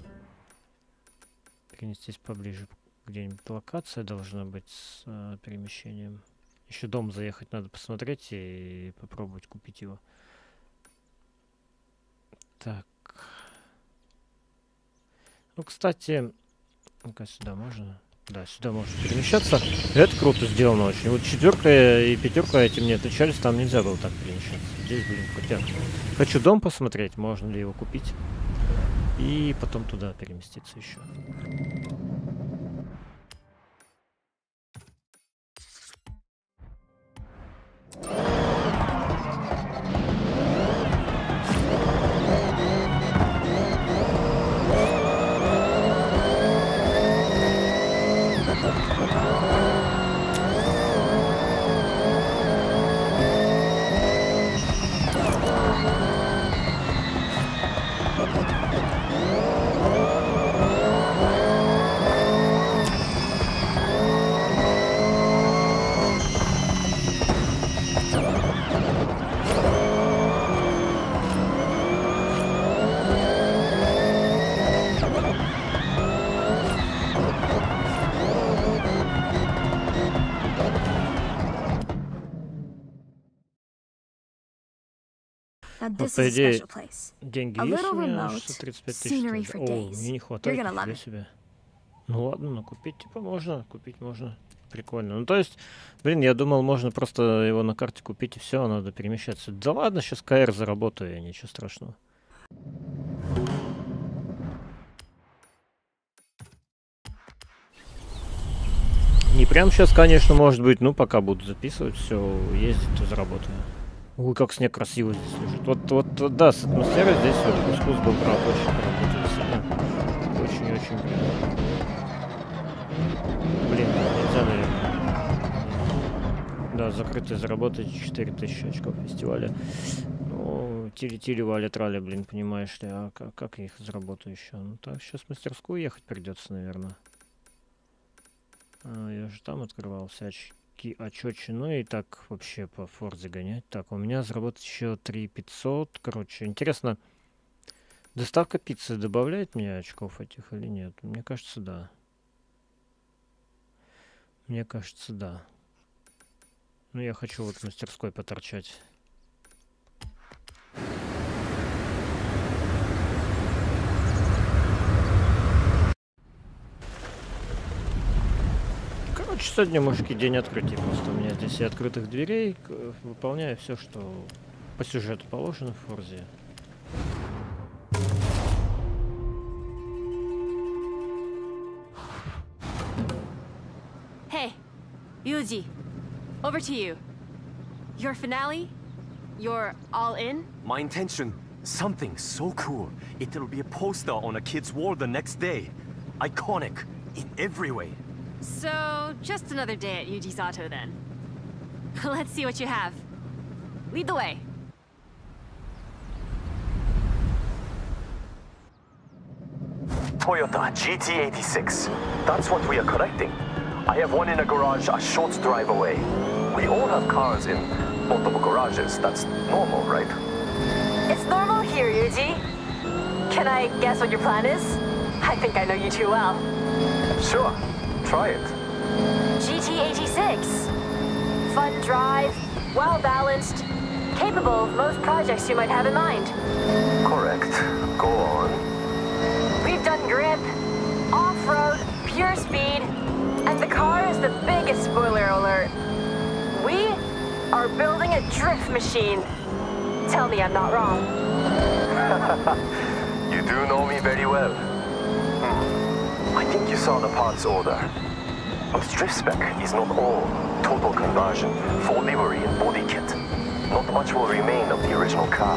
Перенестись поближе. Где-нибудь локация должна быть с перемещением. Еще дом заехать надо посмотреть и попробовать купить его. Так. Ну, кстати, ну-ка сюда можно? Да, сюда можно перемещаться. Это круто сделано очень. Вот 4 и 5 этим не отличались, там нельзя было так перемещаться. Здесь, блин, крутяк. Хочу дом посмотреть, можно ли его купить. И потом туда переместиться еще. This по is a идее, special place. деньги A есть little у меня? remote, 635 scenery тысяч. for О, days. мне не You're хватает gonna love для it. себя. Ну ладно, но купить типа можно, купить можно. Прикольно. Ну то есть, блин, я думал, можно просто его на карте купить и все, надо перемещаться. Да ладно, сейчас КР заработаю я, ничего страшного. Не прям сейчас, конечно, может быть, ну пока буду записывать, все, ездить, то заработаю. Ой, как снег красиво здесь лежит. Вот, да, с атмосферой здесь вот кускус был, правда, очень поработали сильно. Очень-очень приятно. Блин, нельзя, наверное. Да, закрытый заработать 4000 очков фестиваля. Ну, тили-тили, валя-траля, блин, понимаешь ли, а как я их заработаю еще? Ну так, сейчас в мастерскую ехать придется, наверное. Я же там открывал всяческие очечи. Ну и так вообще по Форзе гонять. Так, у меня заработать еще 3500. Короче, интересно, доставка пиццы добавляет мне очков этих или нет? Мне кажется, да. Мне кажется, да. Ну, я хочу вот в мастерской поторчать. Короче, сегодня, мужики, день открытий. Просто у меня здесь и открытых дверей. Выполняю все, что по сюжету положено в Форзе. Hey, Yuji, over to you. Your finale? You're all in? My intention, something so cool. It'll be a poster on a kid's wall the next day. Iconic in every way. So, just another day at Yuji's Auto then. Let's see what you have. Lead the way. Toyota GT86. That's what we are collecting. I have one in a garage a short drive away. We all have cars in multiple garages. That's normal, right? It's normal here, Yuji. Can I guess what your plan is? I think I know you too well. Sure, try it. GT86. Fun drive, well-balanced, capable of most projects you might have in mind. Correct. Go on. We've done grip, off-road, pure speed, and the car is the biggest spoiler alert. We are building a drift machine. Tell me I'm not wrong. You do know me very well. I think you saw the parts order. But drift spec is not all total conversion, full livery and body kit. Not much will remain of the original car.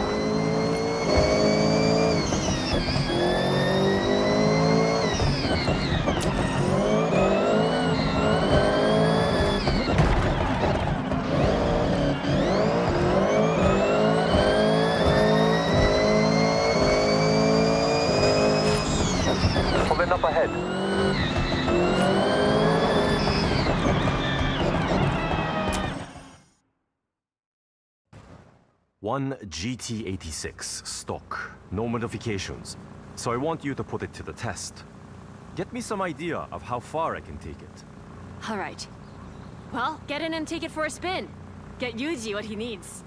Pull up ahead. One GT86 stock, no modifications. So I want you to put it to the test. Get me some idea of how far I can take it. All right. Well, get in and take it for a spin. Get Yuji what he needs.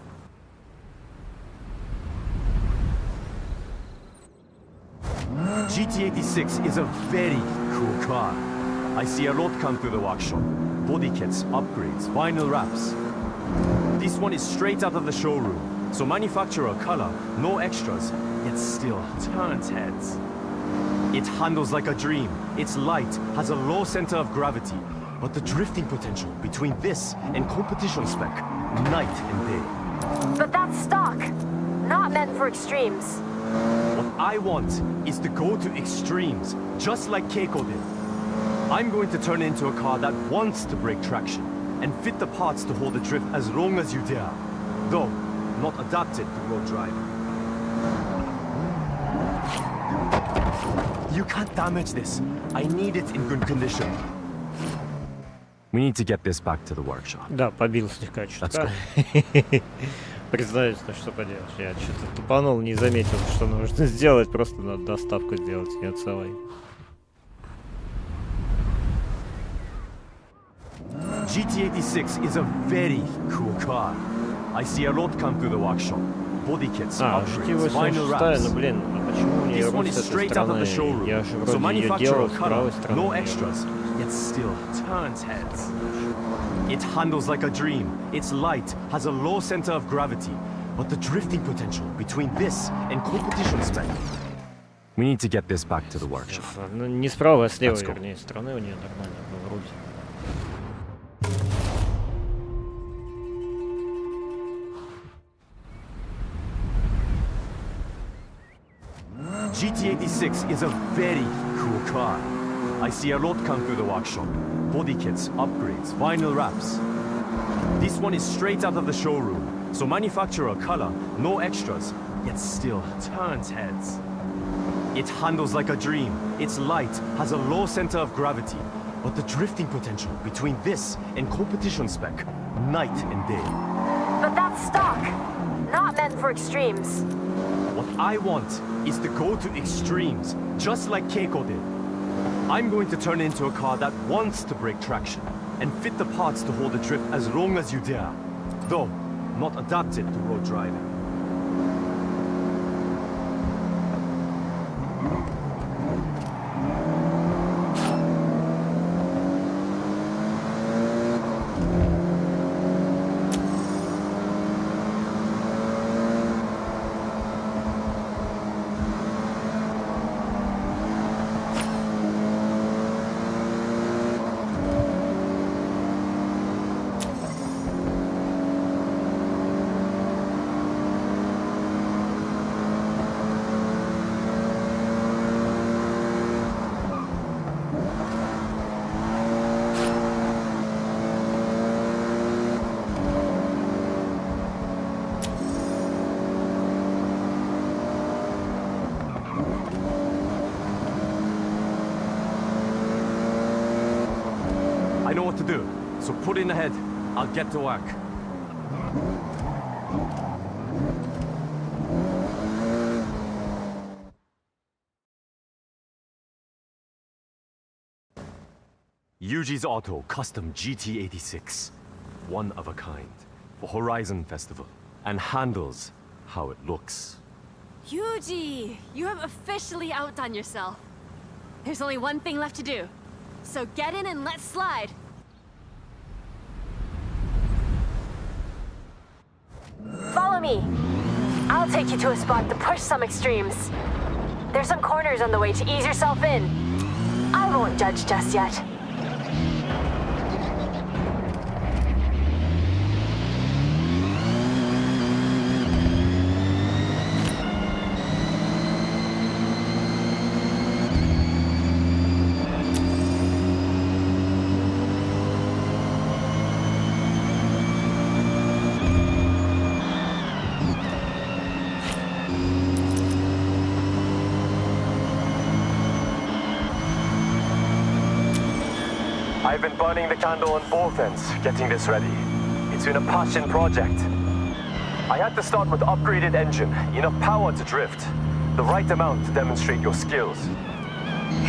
GT86 is a very cool car. I see a lot come through the workshop. Body kits, upgrades, vinyl wraps. This one is straight out of the showroom. So manufacturer color, no extras, yet still turns heads. It handles like a dream. It's light, has a low center of gravity. But the drifting potential between this and competition spec, night and day. But that's stock, not meant for extremes. What I want is to go to extremes, just like Keiko did. I'm going to turn it into a car that wants to break traction and fit the parts to hold the drift as long as you dare. Though, not adapted to road driving. You can't damage this. I need it in good condition. We need to get this back to the workshop. Да, побил слегка чутка. Признаюсь, ну что поделаешь, я что-то тупанул, не заметил, что нужно сделать, просто надо доставку сделать, ее целой. GT86 is a very cool car. I see a lot come through the workshop. Body kits, upgrades, vinyl wraps. Ну блин, а почему у нее This one руль is с этой straight out of the стороны? showroom. Я же So вроде ее делал manufacturer с правой color, стороны. no extras, yet still turns heads. It handles like a dream. It's light, has a low center of gravity, but the drifting potential between this and competition spec. We need to get this back to the workshop. Ну не справа, а с левой, вернее, стороны у нее нормально был руль. GT86 is a very cool car. I see a lot come through the workshop. Body kits, upgrades, vinyl wraps. This one is straight out of the showroom. So manufacturer color, no extras, yet still turns heads. It handles like a dream. It's light, has a low center of gravity, but the drifting potential between this and competition spec, night and day. But that's stock, not meant for extremes. What I want is to go to extremes, just like Keiko did. I'm going to turn it into a car that wants to break traction and fit the parts to hold the drift as long as you dare. Though, not adapted to road driving. I know what to do, so put in ahead. I'll get to work. Yuji's Auto Custom GT86. One of a kind. For Horizon Festival. And handles how it looks. Yuji, you have officially outdone yourself. There's only one thing left to do. So get in and let's slide. Follow me. I'll take you to a spot to push some extremes. There's some corners on the way to ease yourself in. I won't judge just yet. I've been burning the candle on both ends, getting this ready. It's been a passion project. I had to start with upgraded engine, enough power to drift, the right amount to demonstrate your skills.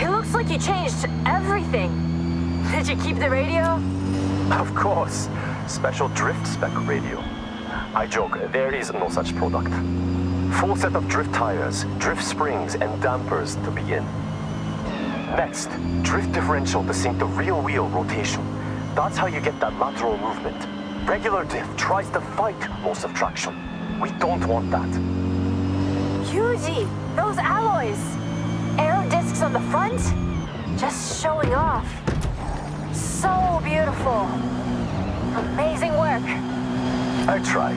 It looks like you changed everything. Did you keep the radio? Of course, special drift spec radio. I joke, there is no such product. Full set of drift tires, drift springs, and dampers to begin. Next, drift differential to sync the rear wheel rotation. That's how you get that lateral movement. Regular drift tries to fight most of traction. We don't want that. Yuji, those alloys. Aero discs on the front? Just showing off. So beautiful. Amazing work. I try.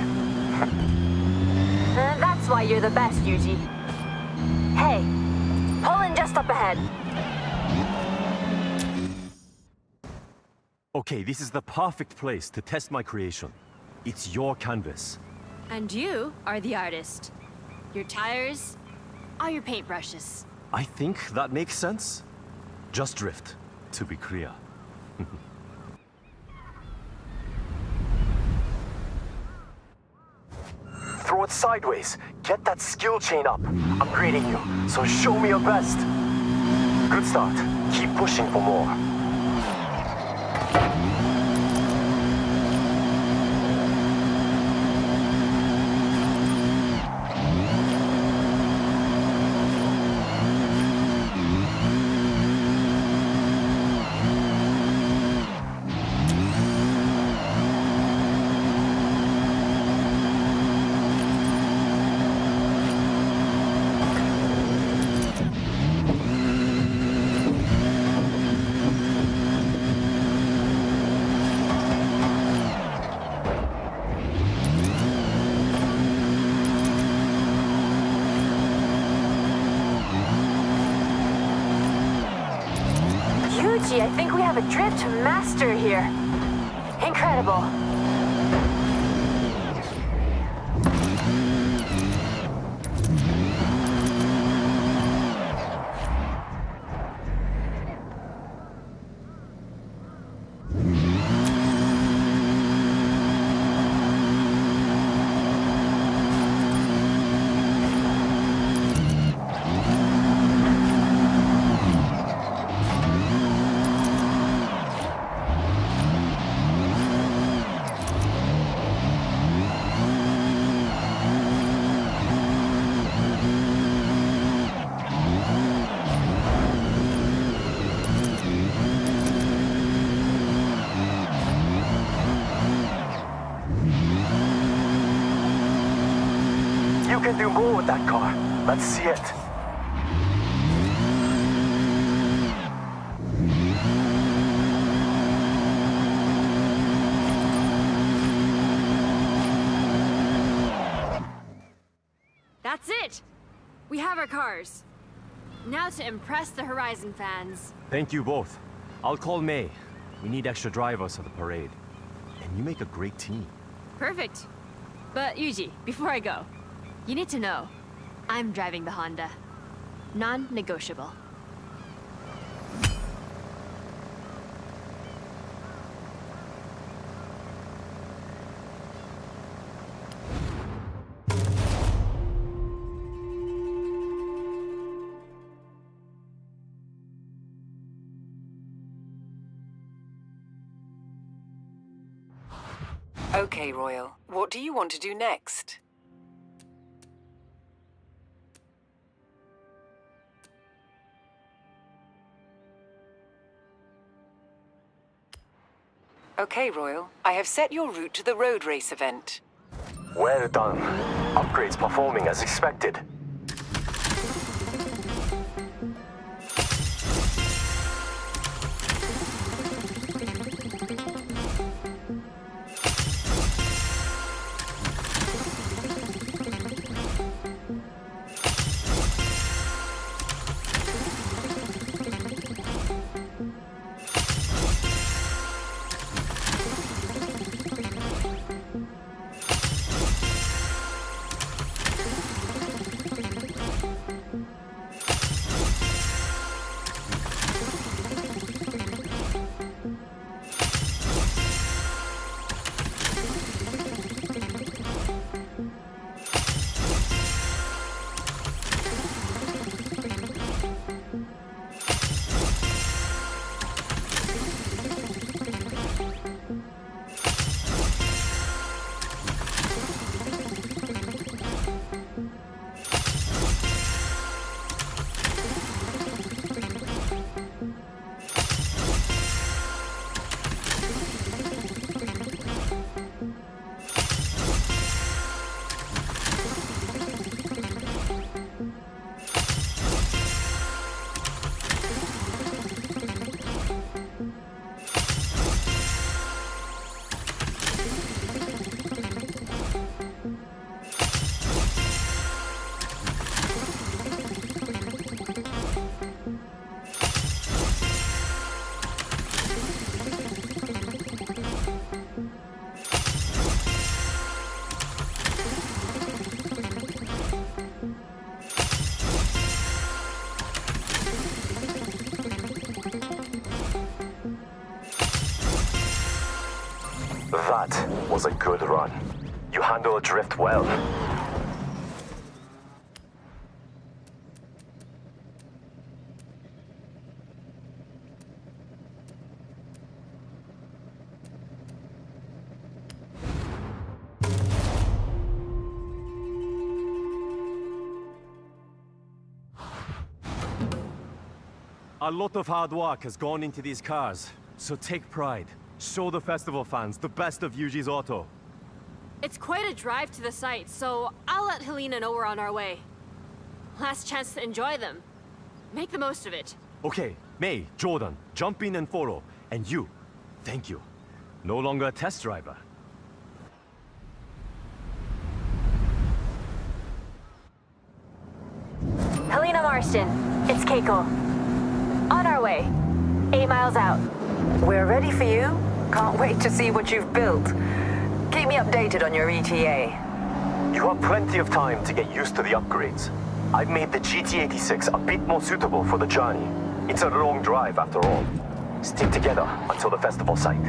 That's why you're the best, Yuji. Hey, pull in just up ahead. Okay, this is the perfect place to test my creation. It's your canvas. And you are the artist. Your tires are your paintbrushes. I think that makes sense. Just drift, to be clear. Throw it sideways. Get that skill chain up. I'm grading you, so show me your best. Good start. Keep pushing for more. I think we have a drift master here. Incredible. You can do more with that car. Let's see it. That's it! We have our cars. Now to impress the Horizon fans. Thank you both. I'll call May. We need extra drivers for the parade. And you make a great team. Perfect. But Yuji, before I go, you need to know, I'm driving the Honda. Non-negotiable. Okay, Royal. What do you want to do next? Okay, Royal. I have set your route to the road race event. Well done. Upgrades performing as expected. That was a good run. You handle a drift well. A lot of hard work has gone into these cars, so take pride. Show the festival fans the best of Yuji's Auto. It's quite a drive to the site, so I'll let Helena know we're on our way. Last chance to enjoy them. Make the most of it. Okay, May, Jordan, jump in and follow. And you, thank you. No longer a test driver. Helena Marston, it's Keiko. On our way. 8 miles out. We're ready for you. Can't wait to see what you've built. Keep me updated on your ETA. You have plenty of time to get used to the upgrades. I've made the GT86 a bit more suitable for the journey. It's a long drive after all. Stick together until the festival site.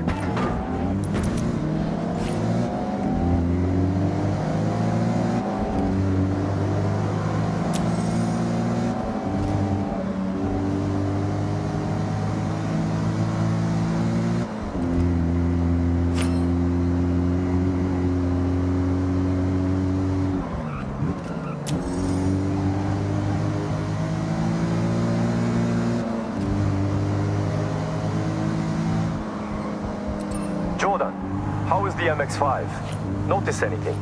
Jordan, how is the MX-5? Notice anything?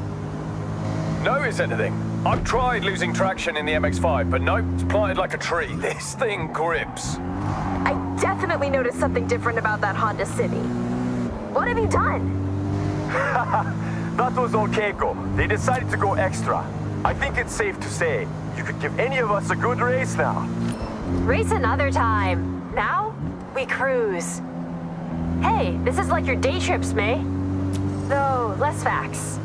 Notice anything? I've tried losing traction in the MX-5, but nope, it's planted like a tree. This thing grips. I definitely noticed something different about that Honda City. What have you done? That was all Keiko. They decided to go extra. I think it's safe to say you could give any of us a good race now. Race another time. Now, we cruise. Hey, this is like your day trips, May. Though, less facts.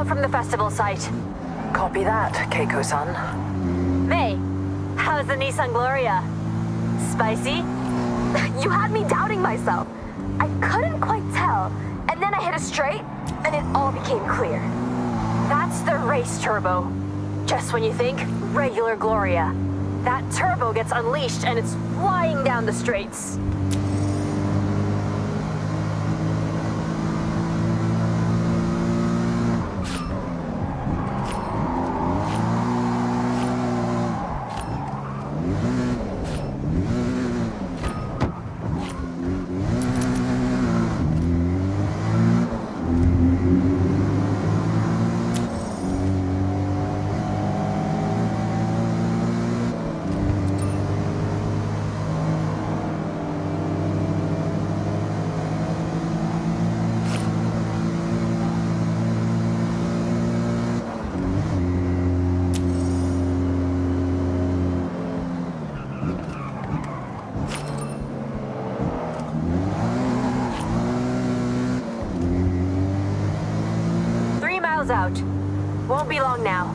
out from the festival site. Copy that, Keiko-san. May, how's the Nissan Gloria? Spicy? You had me doubting myself. I couldn't quite tell, and then I hit a straight, and it all became clear. That's the race turbo. Just when you think, regular Gloria. That turbo gets unleashed and it's flying down the straights. Out. Won't be long now.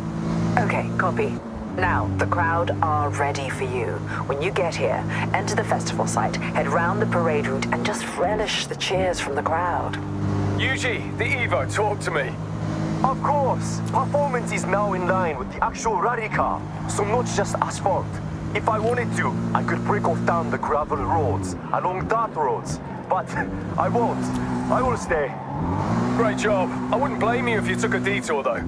Okay, copy. Now, the crowd are ready for you. When you get here, enter the festival site, head round the parade route, and just relish the cheers from the crowd. Yuji, the Evo, talk to me. Of course, performance is now in line with the actual rally car, so not just asphalt. If I wanted to, I could break off down the gravel roads, along dirt roads, but I won't. I will stay. Great job. I wouldn't blame you if you took a detour, though.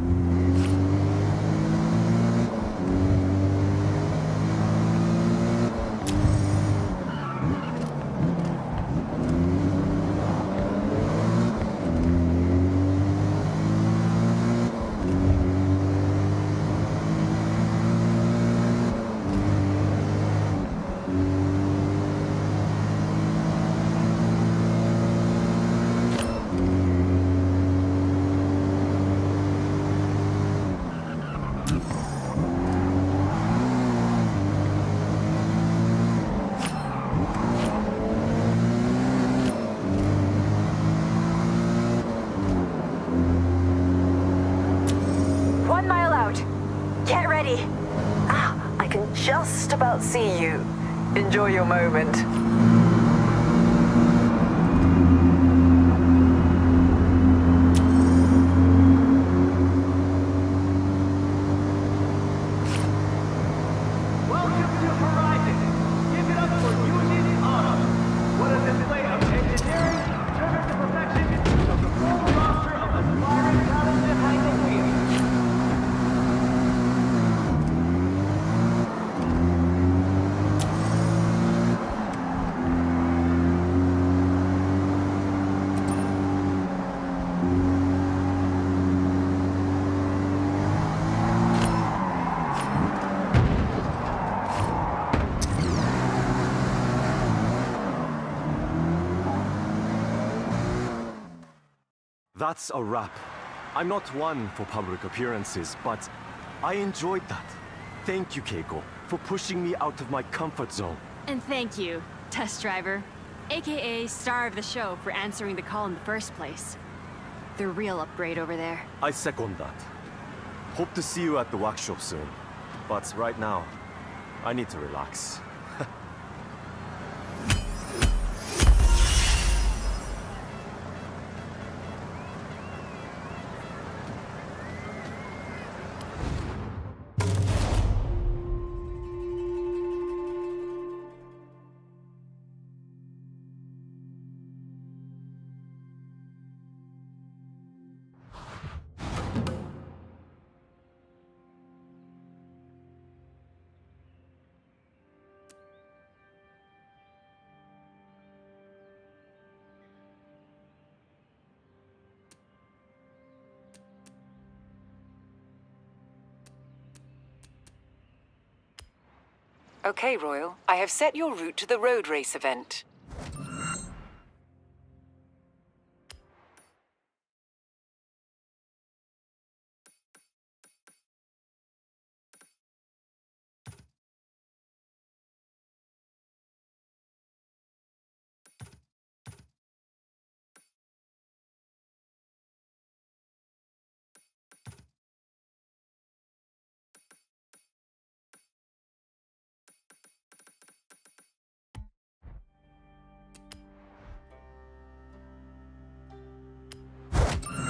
Get ready. I can just about see you. Enjoy your moment. That's a wrap. I'm not one for public appearances, but I enjoyed that. Thank you, Keiko, for pushing me out of my comfort zone. And thank you, test driver, aka star of the show, for answering the call in the first place. The real upgrade over there. I second that. Hope to see you at the workshop soon. But right now, I need to relax. Okay, Royal. I have set your route to the road race event.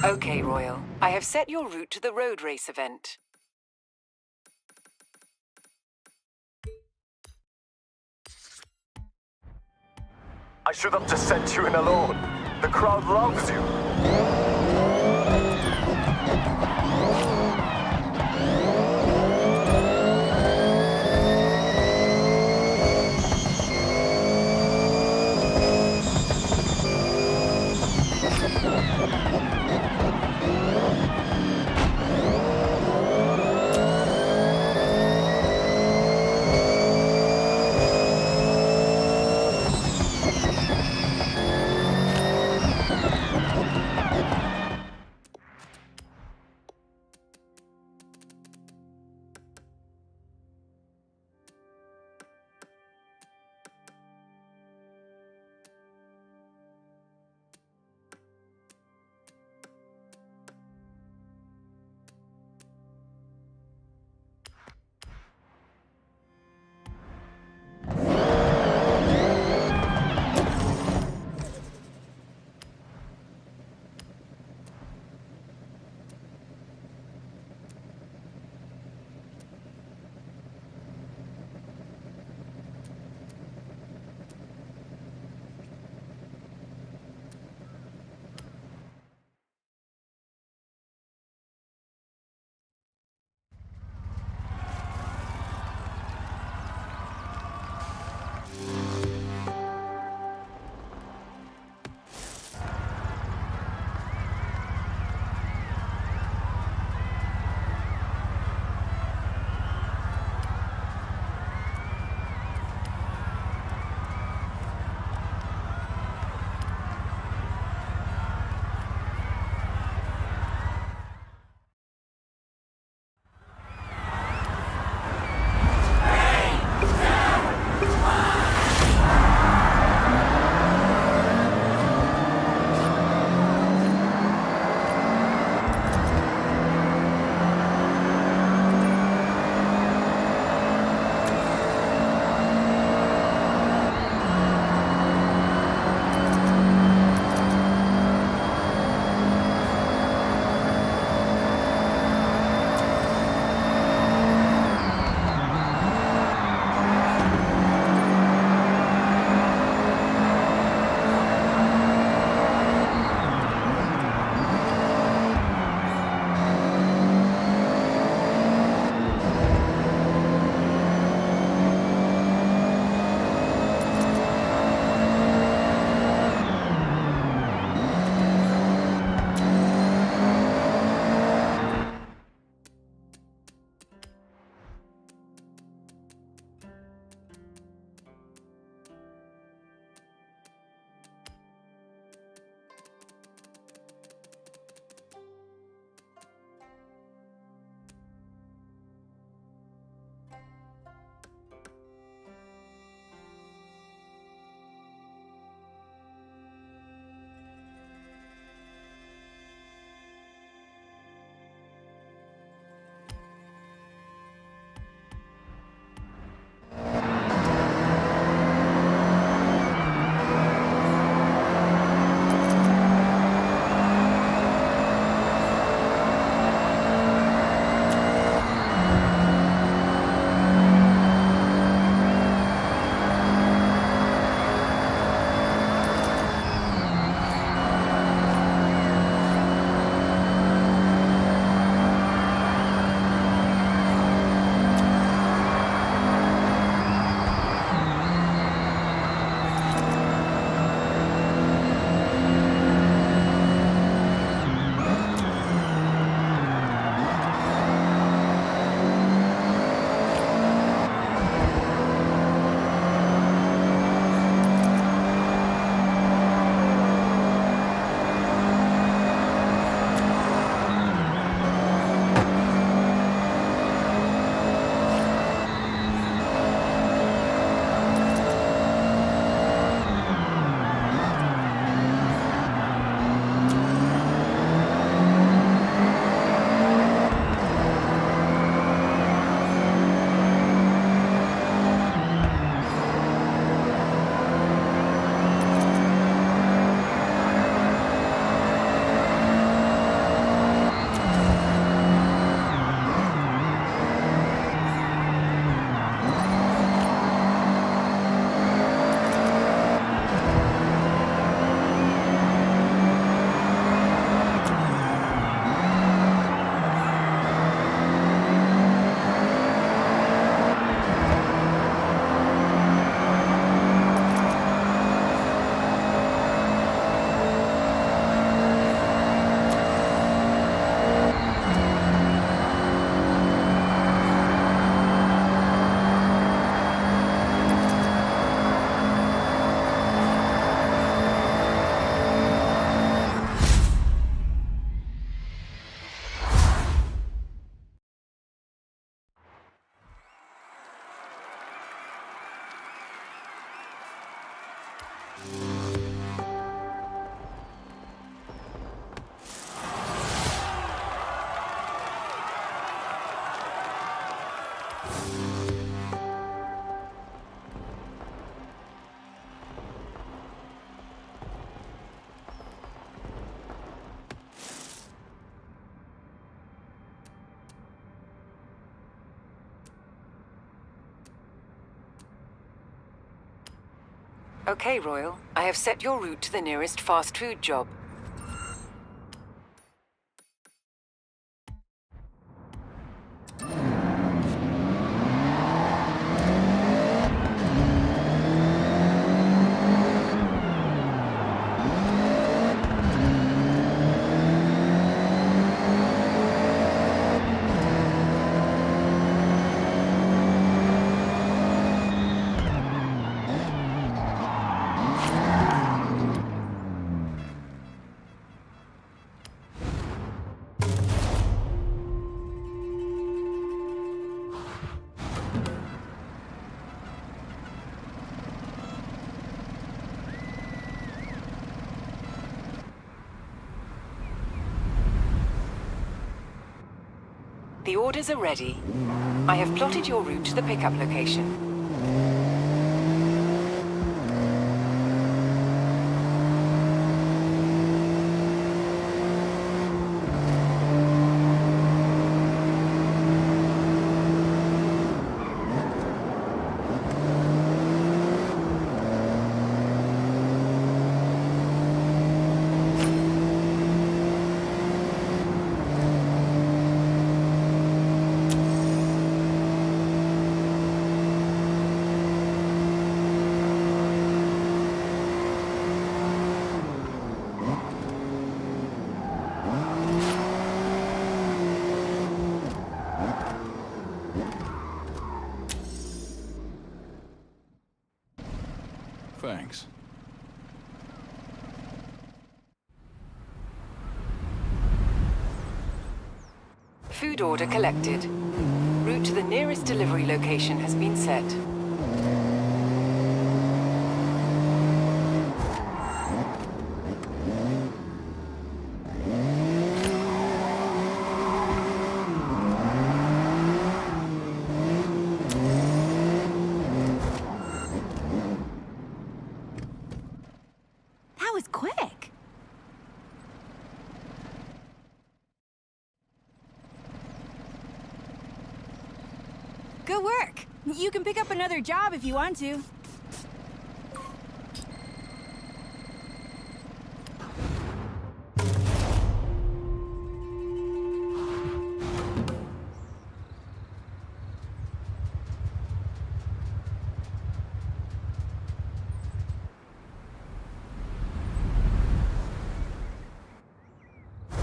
Okay, Royal. I have set your route to the road race event. I should have just sent you in alone. The crowd loves you. Okay, Royal. I have set your route to the nearest fast food job. The orders are ready. I have plotted your route to the pickup location. Thanks. Food order collected. Route to the nearest delivery location has been set. That was quick. Good work. You can pick up another job if you want to.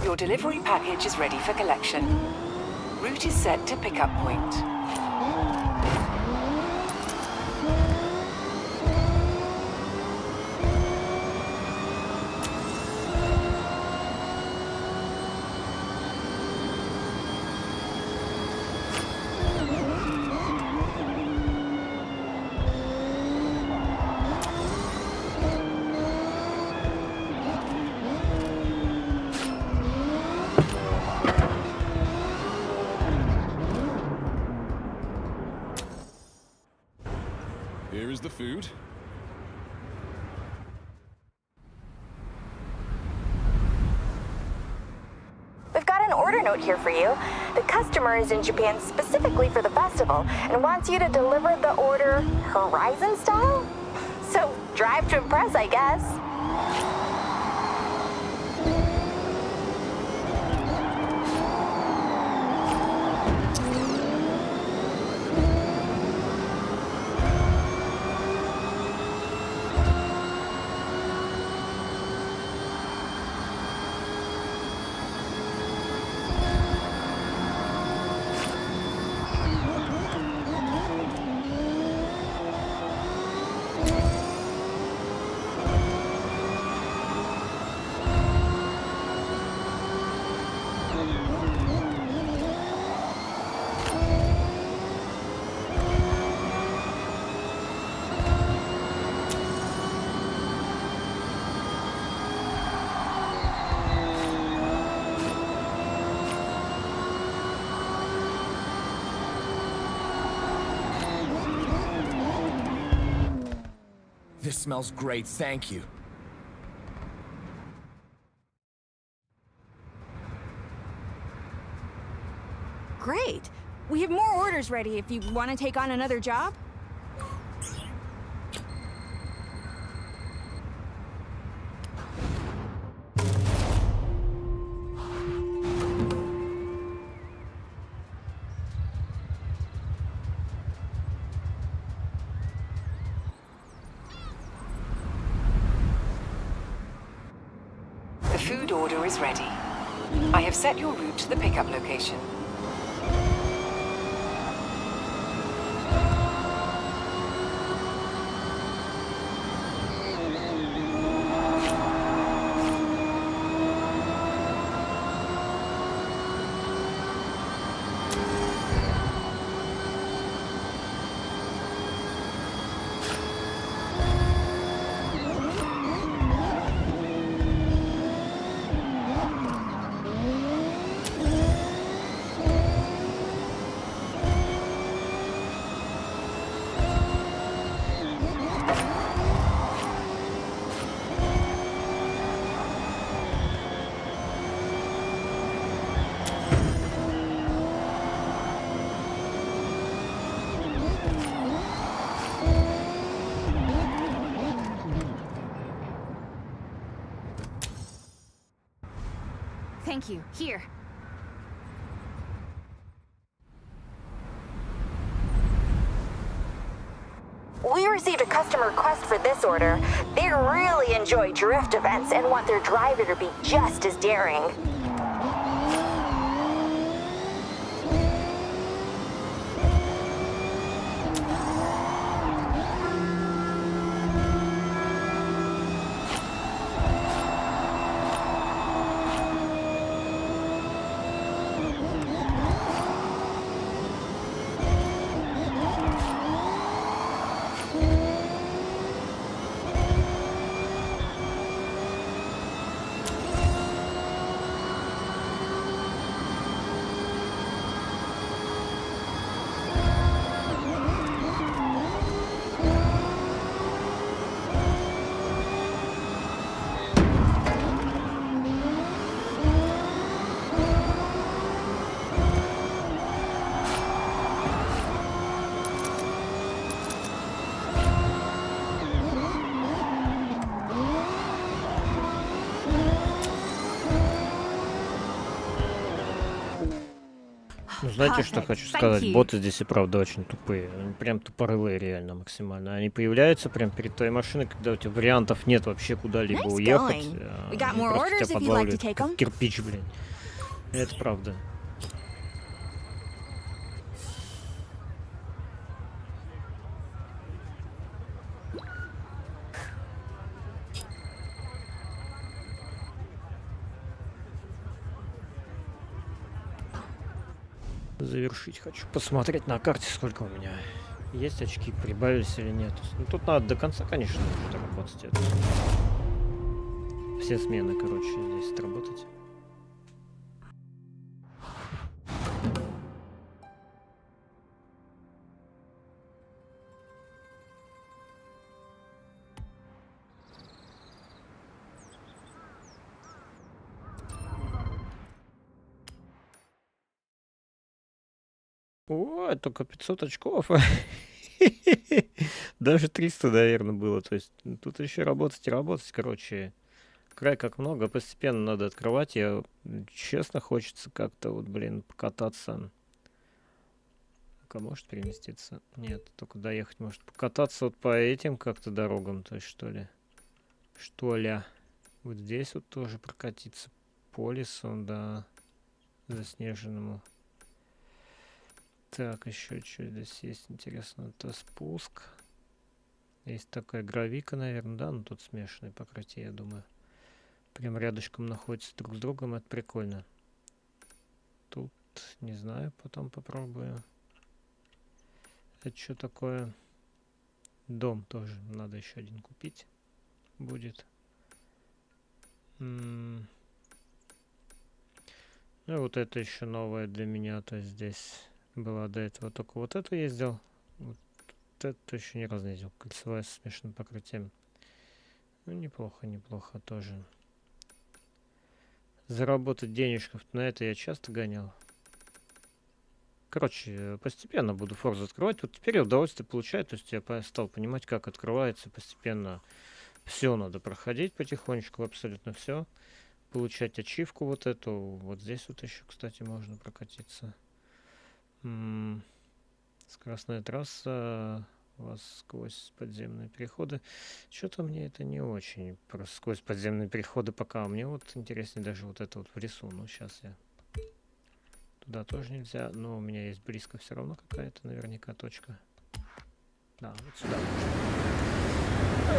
Your delivery package is ready for collection. Route is set to pickup point. Here is the food. We've got an order note here for you. The customer is in Japan specifically for the festival and wants you to deliver the order Horizon style? So drive to impress, I guess. This smells great, thank you. Great. We have more orders ready if you want to take on another job. food order is ready. I have set your route to the pickup location. Thank you. Here. We received a customer request for this order. They really enjoy drift events and want their driver to be just as daring. Ну, знаете, что хочу сказать? Боты здесь и правда очень тупые. Они прям тупорылые реально максимально. Они появляются прям перед твоей машиной, когда у тебя вариантов нет вообще куда-либо уехать. Они просто тебя подлавливают, как кирпич, блин. И это правда. Завершить хочу. Посмотреть на карте, сколько у меня есть очки, прибавились или нет. Ну, тут надо до конца, конечно, работать. Это. Все смены, короче, здесь отработать. О, только 500 очков. Даже 300, наверное, было. То есть тут еще работать и работать, короче. Край как много, постепенно надо открывать. Я, честно, хочется как-то вот, блин, покататься. Может переместиться? Нет, только доехать может. Покататься вот по этим как-то дорогам, то есть что ли? Что ли? Вот здесь вот тоже прокатиться по лесу, да, заснеженному. Так, еще что здесь есть интересно? Это спуск. Есть такая гравика, наверное, да? Ну тут смешанное покрытие, я думаю. Прям рядышком находится друг с другом, это прикольно. Тут, не знаю, потом попробую. Это что такое? Дом тоже надо еще один купить. Будет. Ну и вот это еще новое для меня, то есть здесь... Была до этого только вот эту ездил. Вот это еще ни разу не ездил. Кольцевая с смешанным покрытием. Ну, неплохо, неплохо тоже. Заработать денежков на это я часто гонял. Короче, постепенно буду Forza открывать. Вот теперь я удовольствие получаю. То есть я стал понимать, как открывается. Постепенно все надо проходить потихонечку. Абсолютно все. Получать ачивку вот эту. Вот здесь вот еще, кстати, можно прокатиться. Скоростная трасса, У вас сквозь подземные переходы. Что-то мне это не очень. Просто сквозь подземные переходы пока. Мне вот интереснее даже вот это вот в лесу. Ну, сейчас я... Туда тоже нельзя, но у меня есть близко все равно какая-то наверняка точка. Да, вот сюда.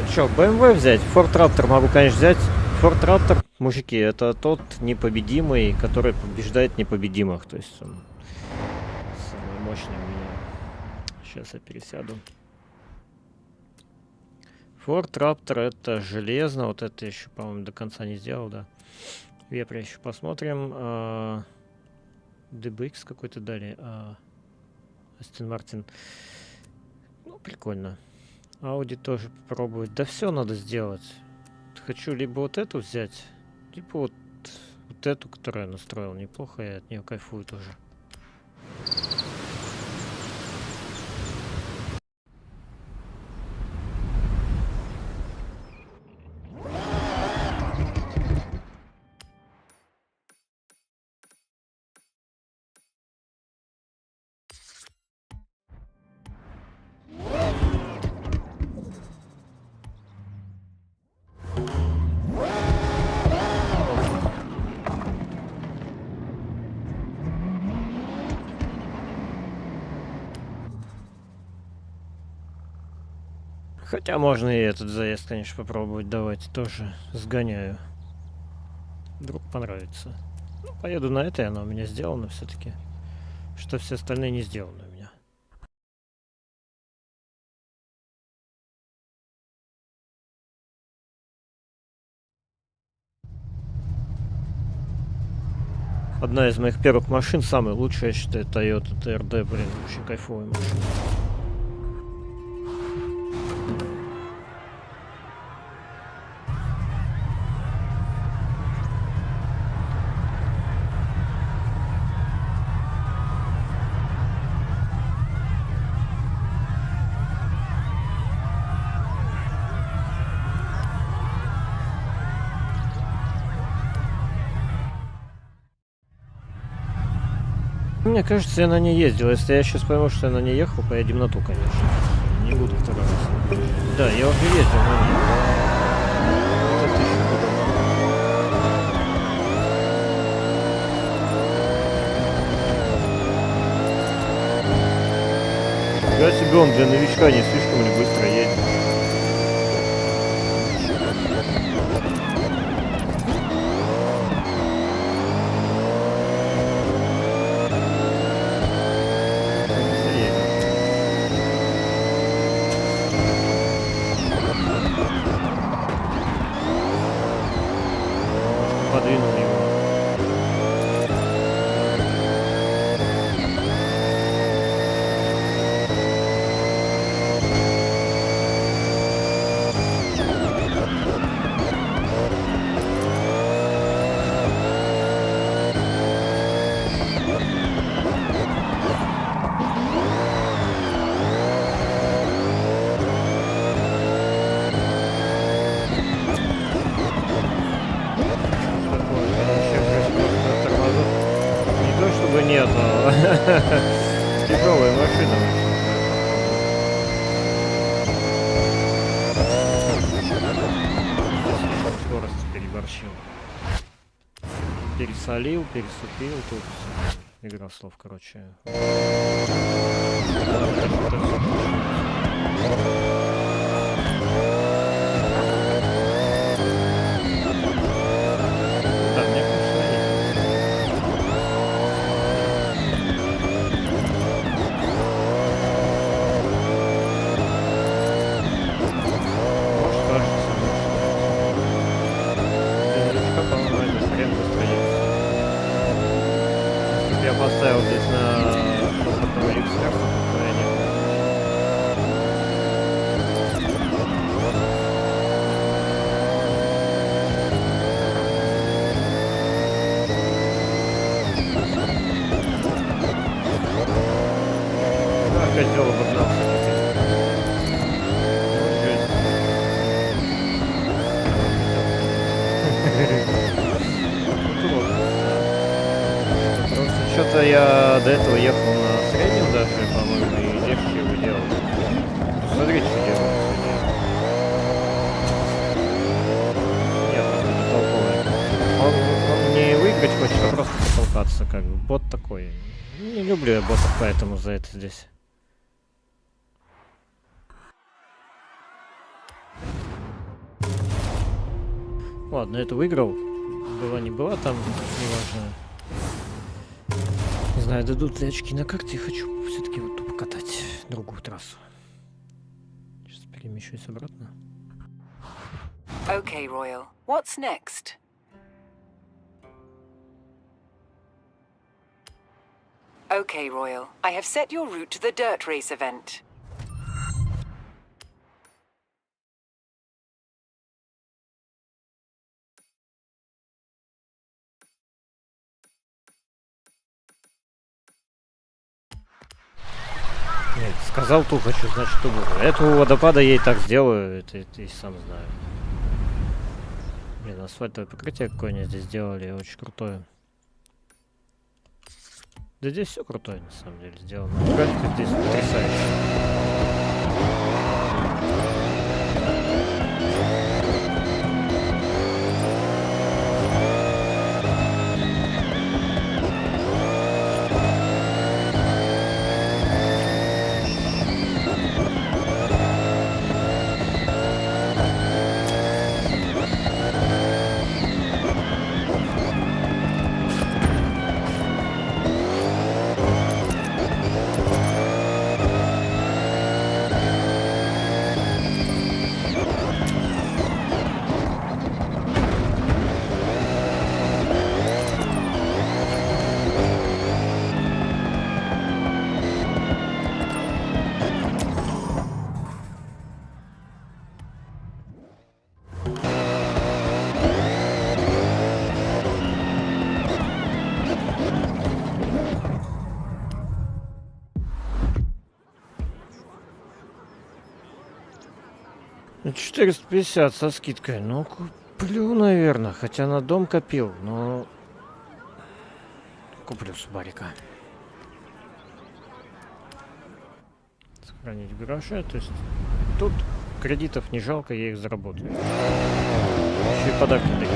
Ну что, BMW взять? Ford Raptor могу, конечно, взять. Ford Raptor, мужики, это тот непобедимый, который побеждает непобедимых. То есть он самый мощный у меня. Сейчас я пересяду. Ford Raptor это железно. Вот это еще, по-моему, до конца не сделал, да. Вепря еще посмотрим. DBX какой-то дали. Астон Мартин. Ну, прикольно. Ауди тоже попробовать. Да все надо сделать. Хочу либо вот эту взять, либо вот эту, которую я настроил. Неплохо, я от нее кайфую тоже. Хотя можно и этот заезд, конечно, попробовать. Давайте тоже сгоняю. Вдруг понравится. Ну, поеду на это, и оно у меня сделано все-таки. Что все остальные не сделаны у меня. Одна из моих первых машин, самая лучшая, я считаю, Toyota TRD, блин, очень кайфовая машина. Мне кажется, я на ней ездил. Если я сейчас пойму, что я на ней ехал, поедем на ту, конечно. Не буду второй раз. Да, я уже ездил на ней. Вот это еще буду. Я себе он для новичка не слишком ли быстро едет. Подвинул его. Нет, тяжелая машина. Скорость переборщил. Пересолил, пересупил. Тут игра слов, короче. Я поставил здесь на опытного эксперта, но я не козел обогнался. Что-то я до этого ехал на среднем даже, по-моему, и легче его делал. Смотри, что делает. Нет, просто не толковый. Он не выиграть хочет, а просто потолкаться, как бы. Бот такой. Не люблю я ботов, поэтому за это здесь. Ладно, это выиграл. Была не была там, неважно. Не знаю, дадут ли очки на карте. Хочу все-таки вот тут покатать другую трассу. Сейчас перемещусь обратно. Okay, Royal. What's next? Okay, Royal. I have set your route to the dirt race event. Нет, сказал ту хочу, значит ту буду. Эту водопада я и так сделаю, это и сам знаю. Блин, асфальтовое покрытие какое они здесь сделали, очень крутое. Да здесь все крутое, на самом деле, сделано. Графика здесь потрясающая. Ну, 450 со скидкой. Ну, куплю, наверное. Хотя на дом копил, но... Куплю Субарика. Сохранить в гараже. То есть тут кредитов не жалко, я их заработаю. Еще и подарки даю.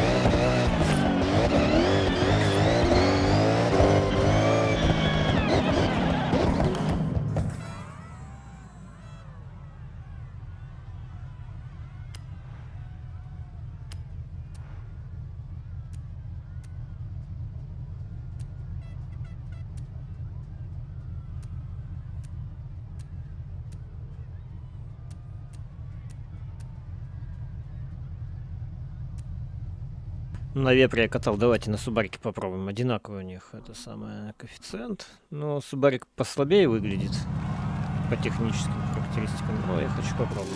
На вепре я катал, давайте на Субарике попробуем. Одинаковый у них это самое коэффициент. Но Субарик послабее выглядит по техническим характеристикам, но я хочу попробовать.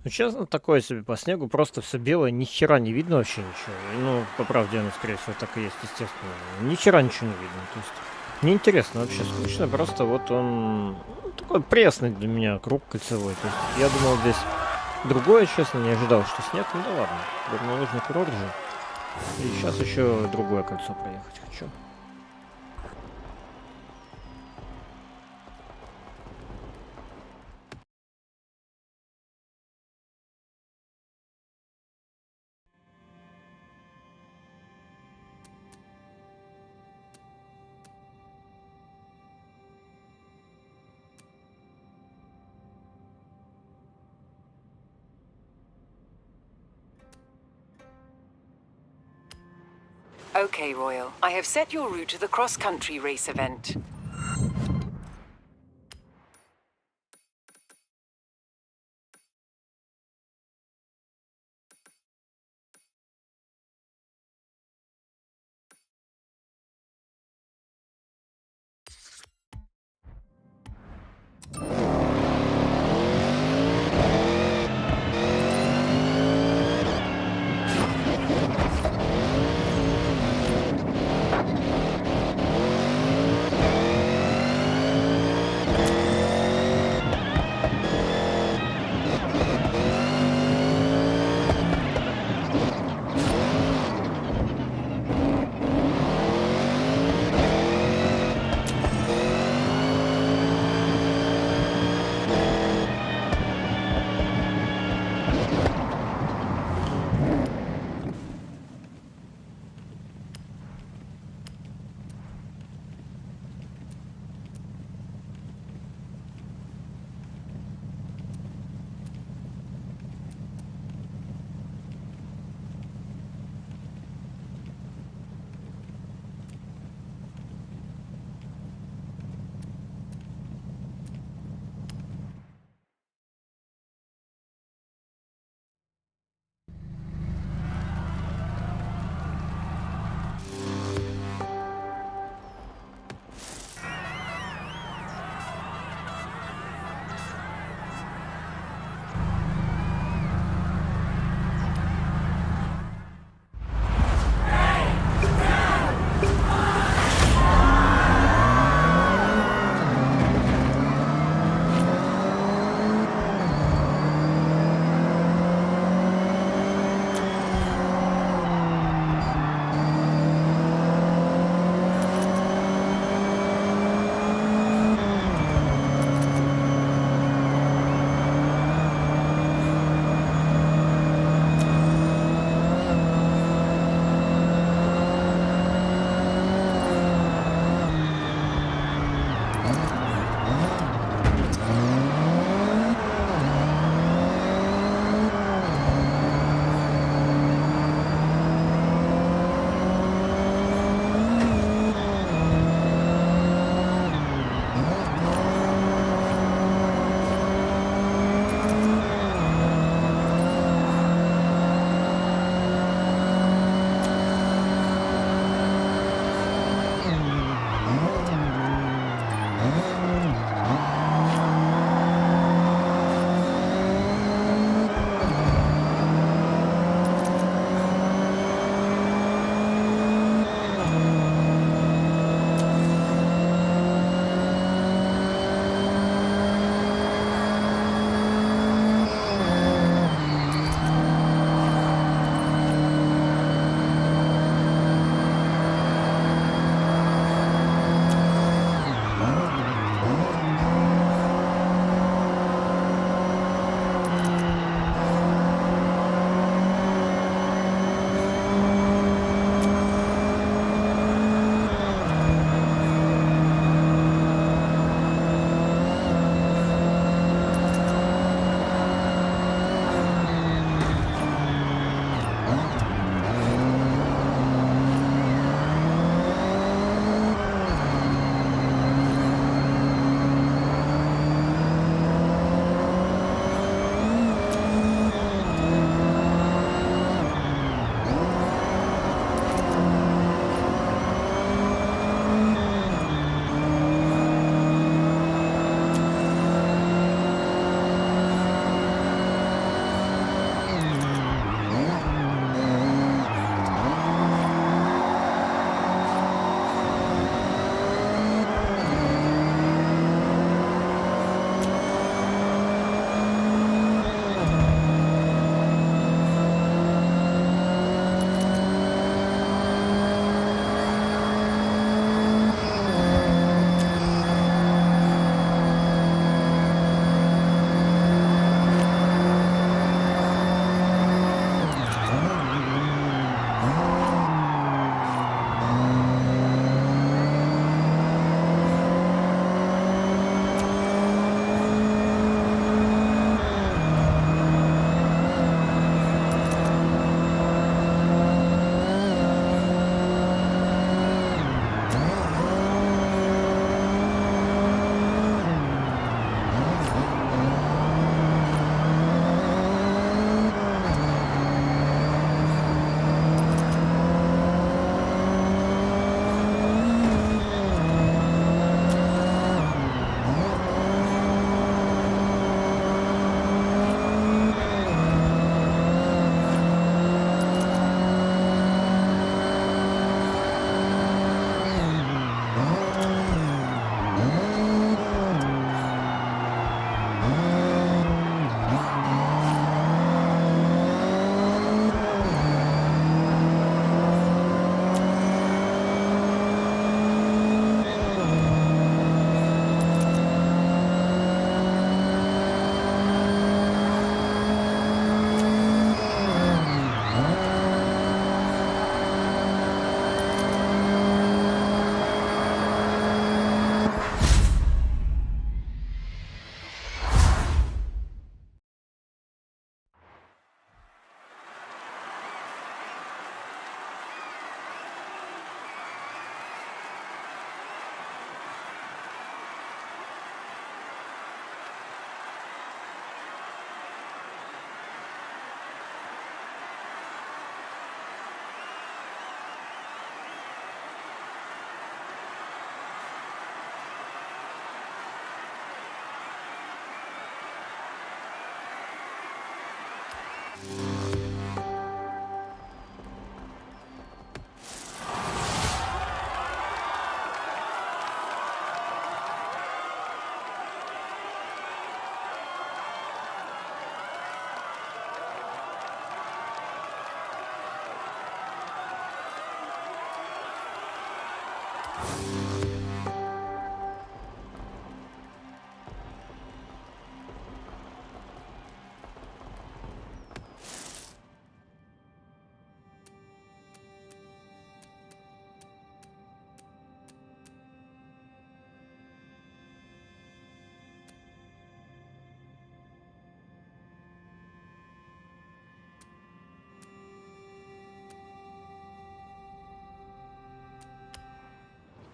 Ну, честно, такое себе по снегу, просто все белое, ни хера не видно вообще ничего. Ну, по правде, оно, скорее всего, так и есть, естественно. Ни хера ничего не видно, то есть неинтересно, вообще скучно, просто вот он такой пресный для меня круг кольцевой. То есть я думал здесь другое, честно, не ожидал, что снег, ну да ладно, горнолыжный курорт же. И сейчас еще другое кольцо проехать хочу. Okay, Royal. I have set your route to the cross-country race event.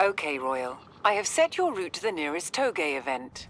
Okay, Royal. I have set your route to the nearest Toge event.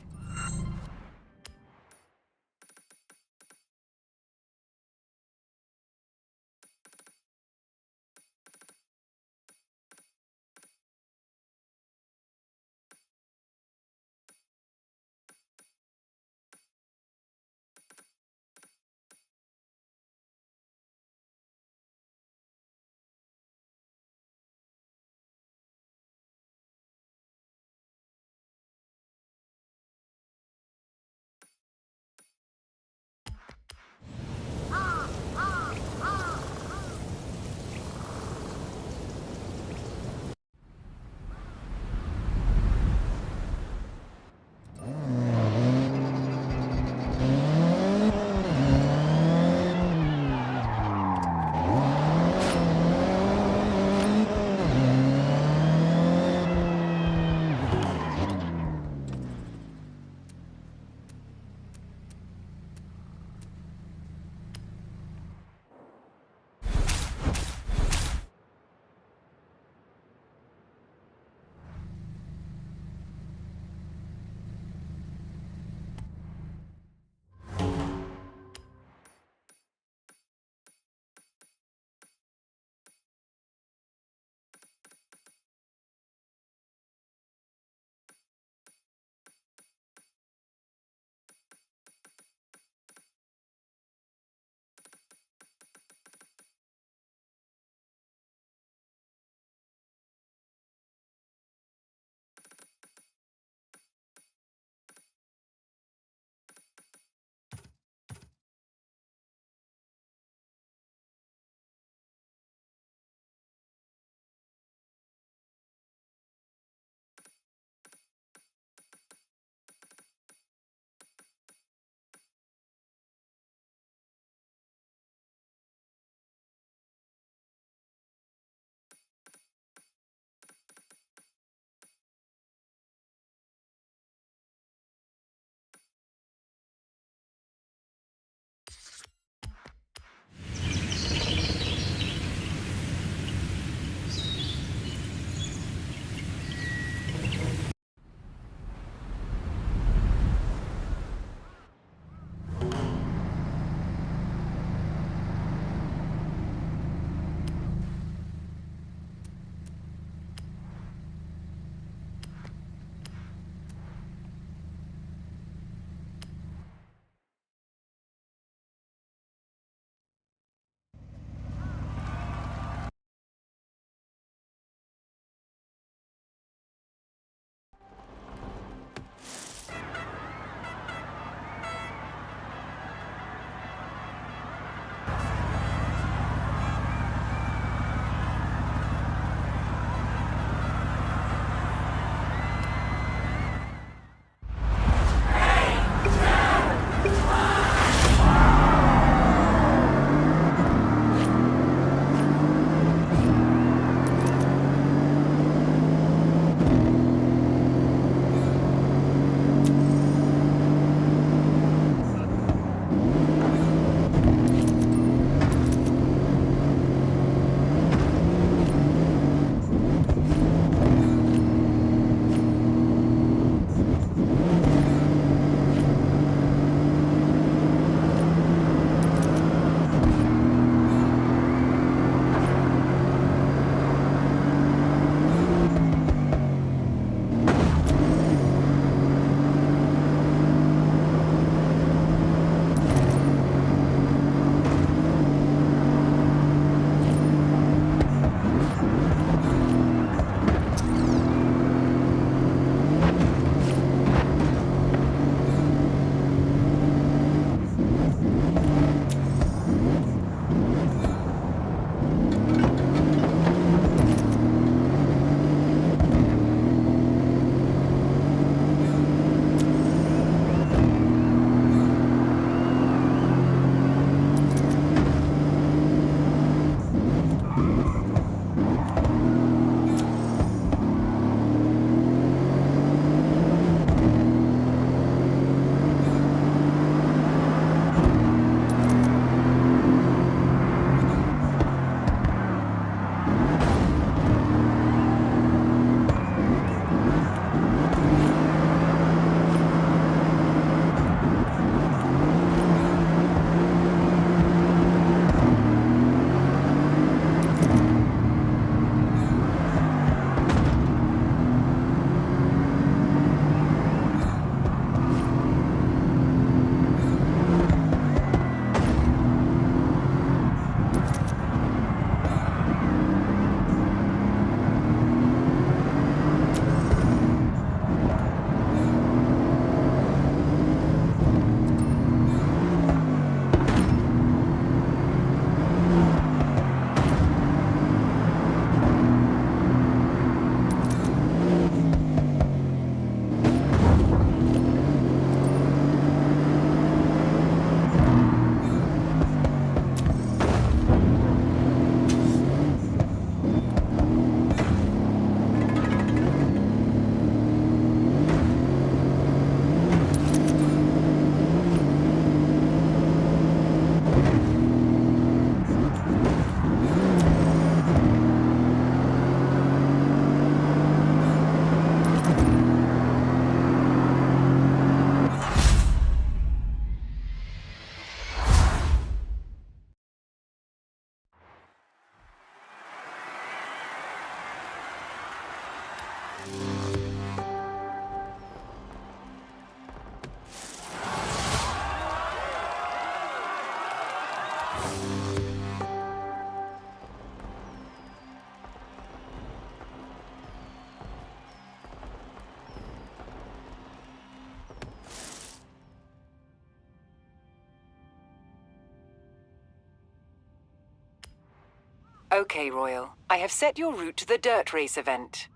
Okay, Royal. I have set your route to the dirt race event.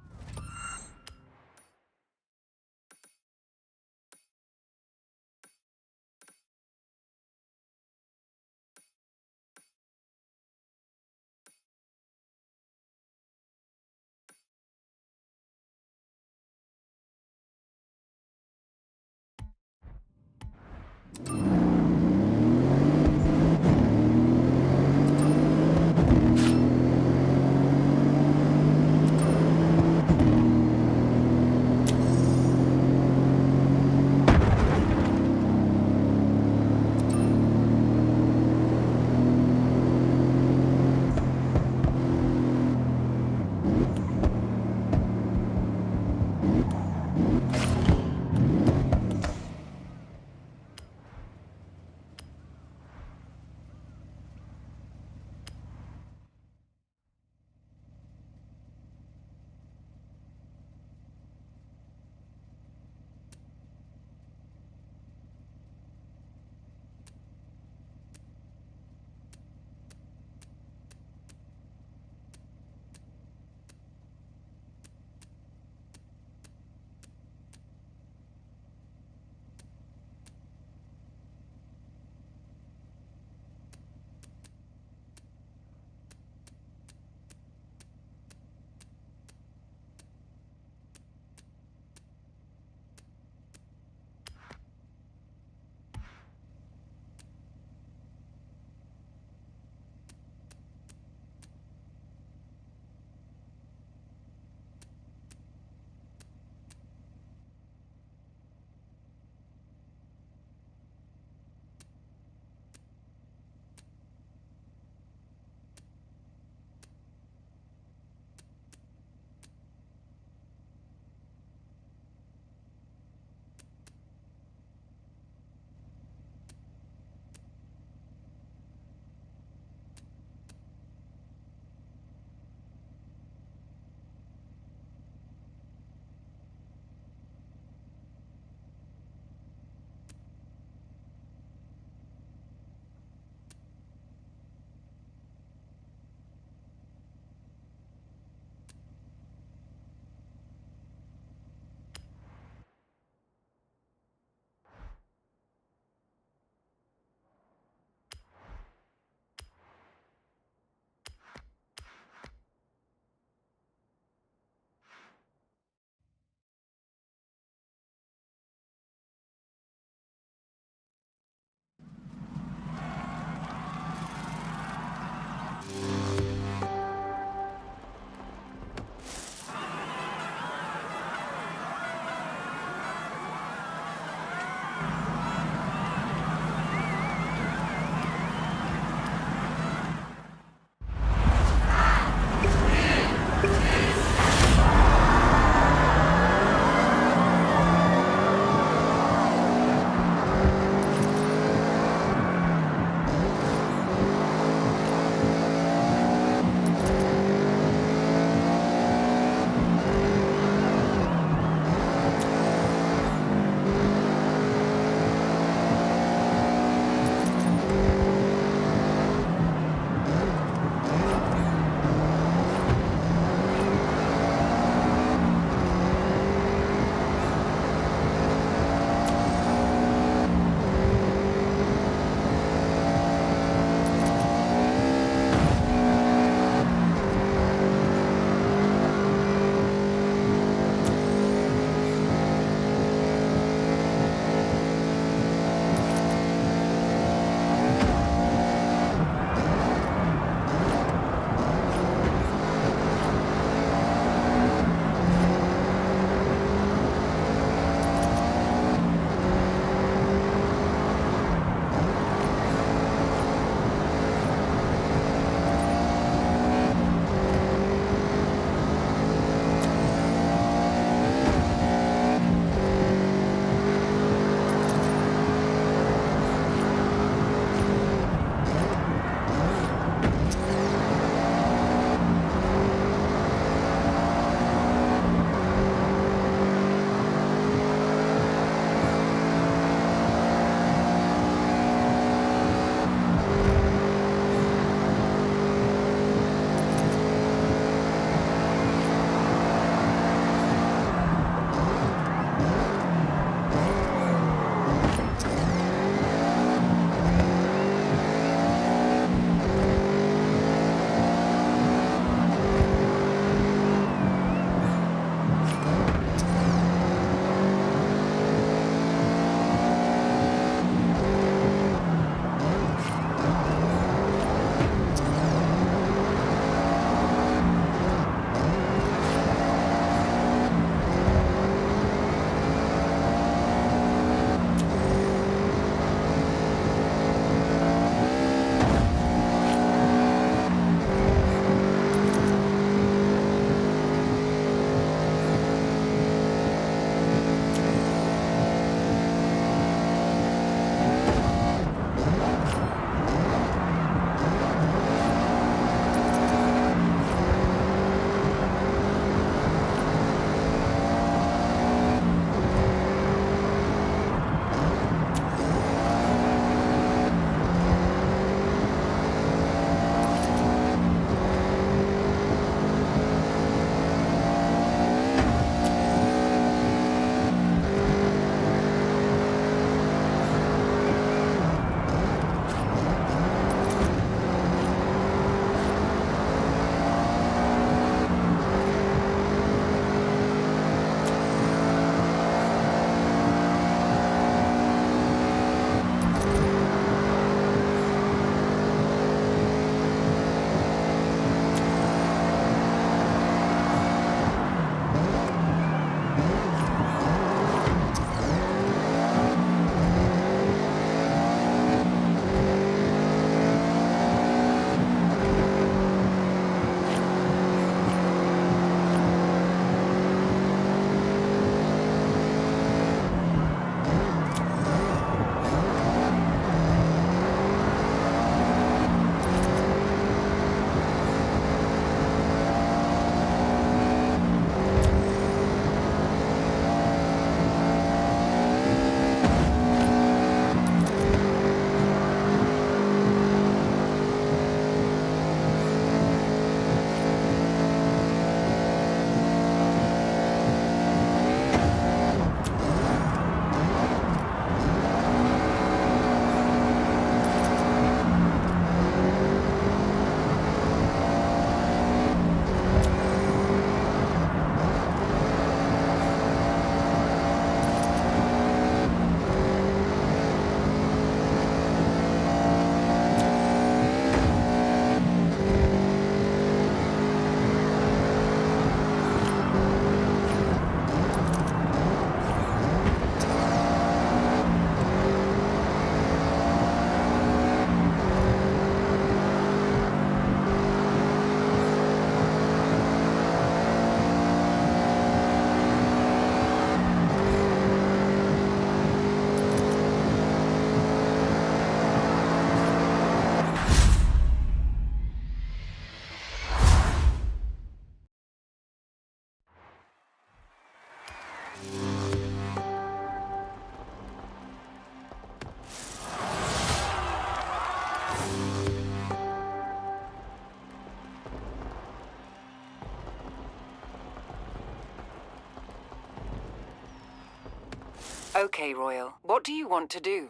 Okay, Royal. What do you want to do?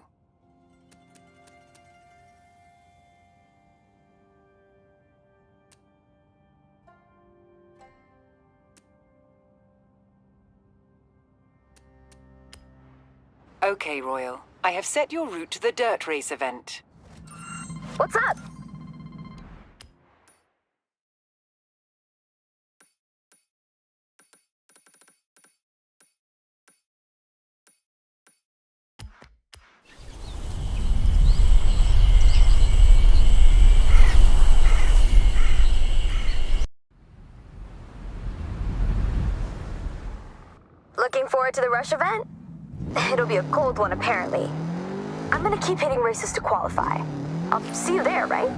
Okay, Royal. I have set your route to the dirt race event. What's up? Looking forward to the rush event? It'll be a cold one, apparently. I'm gonna keep hitting races to qualify. I'll see you there, right?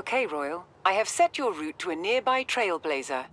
Okay, Royal. I have set your route to a nearby trailblazer.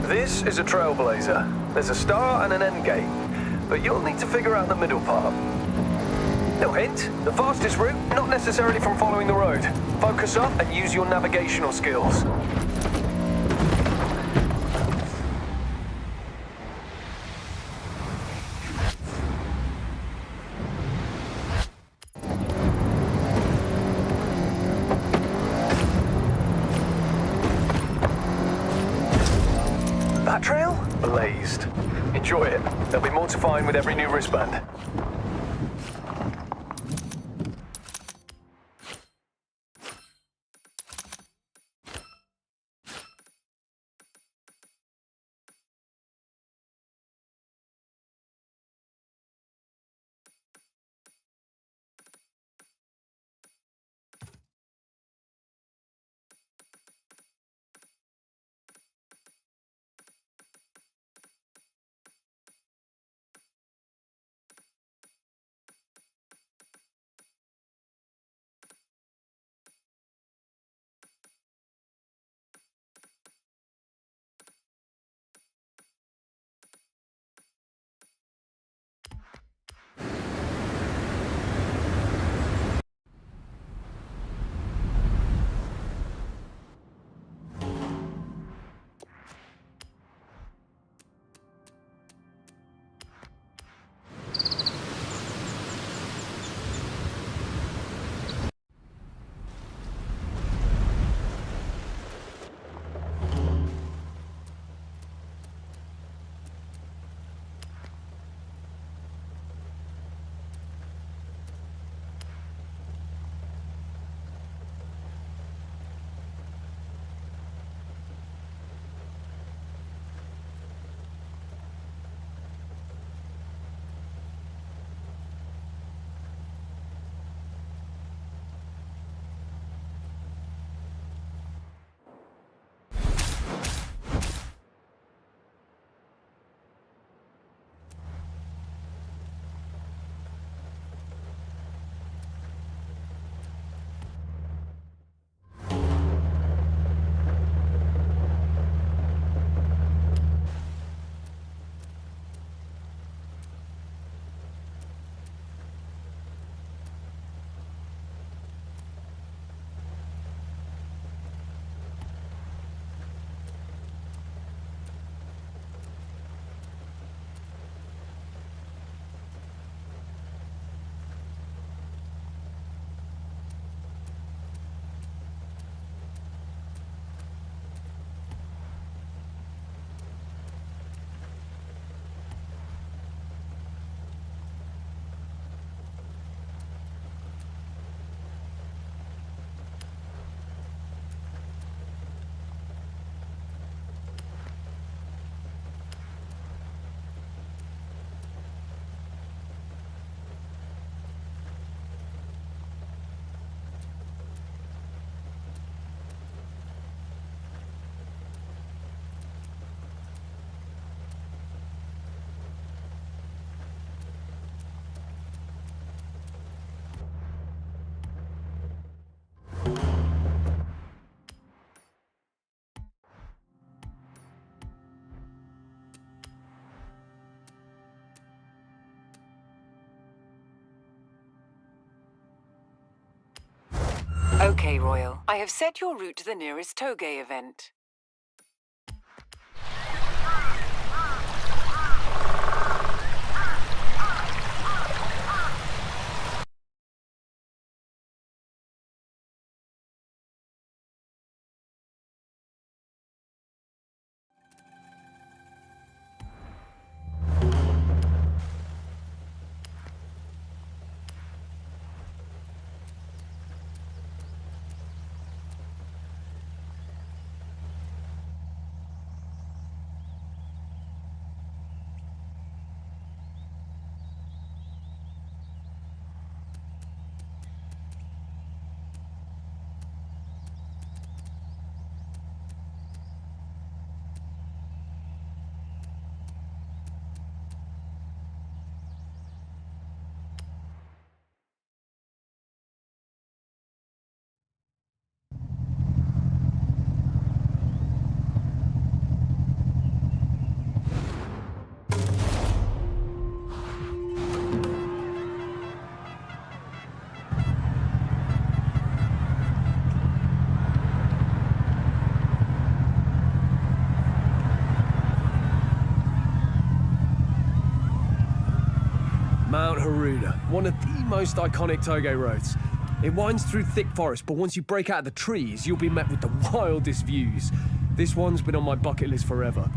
This is a trailblazer. There's a start and an end gate, but you'll need to figure out the middle part. No hint, the fastest route, not necessarily from following the road. Focus up and use your navigational skills. That trail? Blazed. Enjoy it. There'll be more to find with every new wristband. Okay, Royal. I have set your route to the nearest Toge event. Mount Haruda, one of the most iconic Toge roads. It winds through thick forest, but once you break out of the trees, you'll be met with the wildest views. This one's been on my bucket list forever.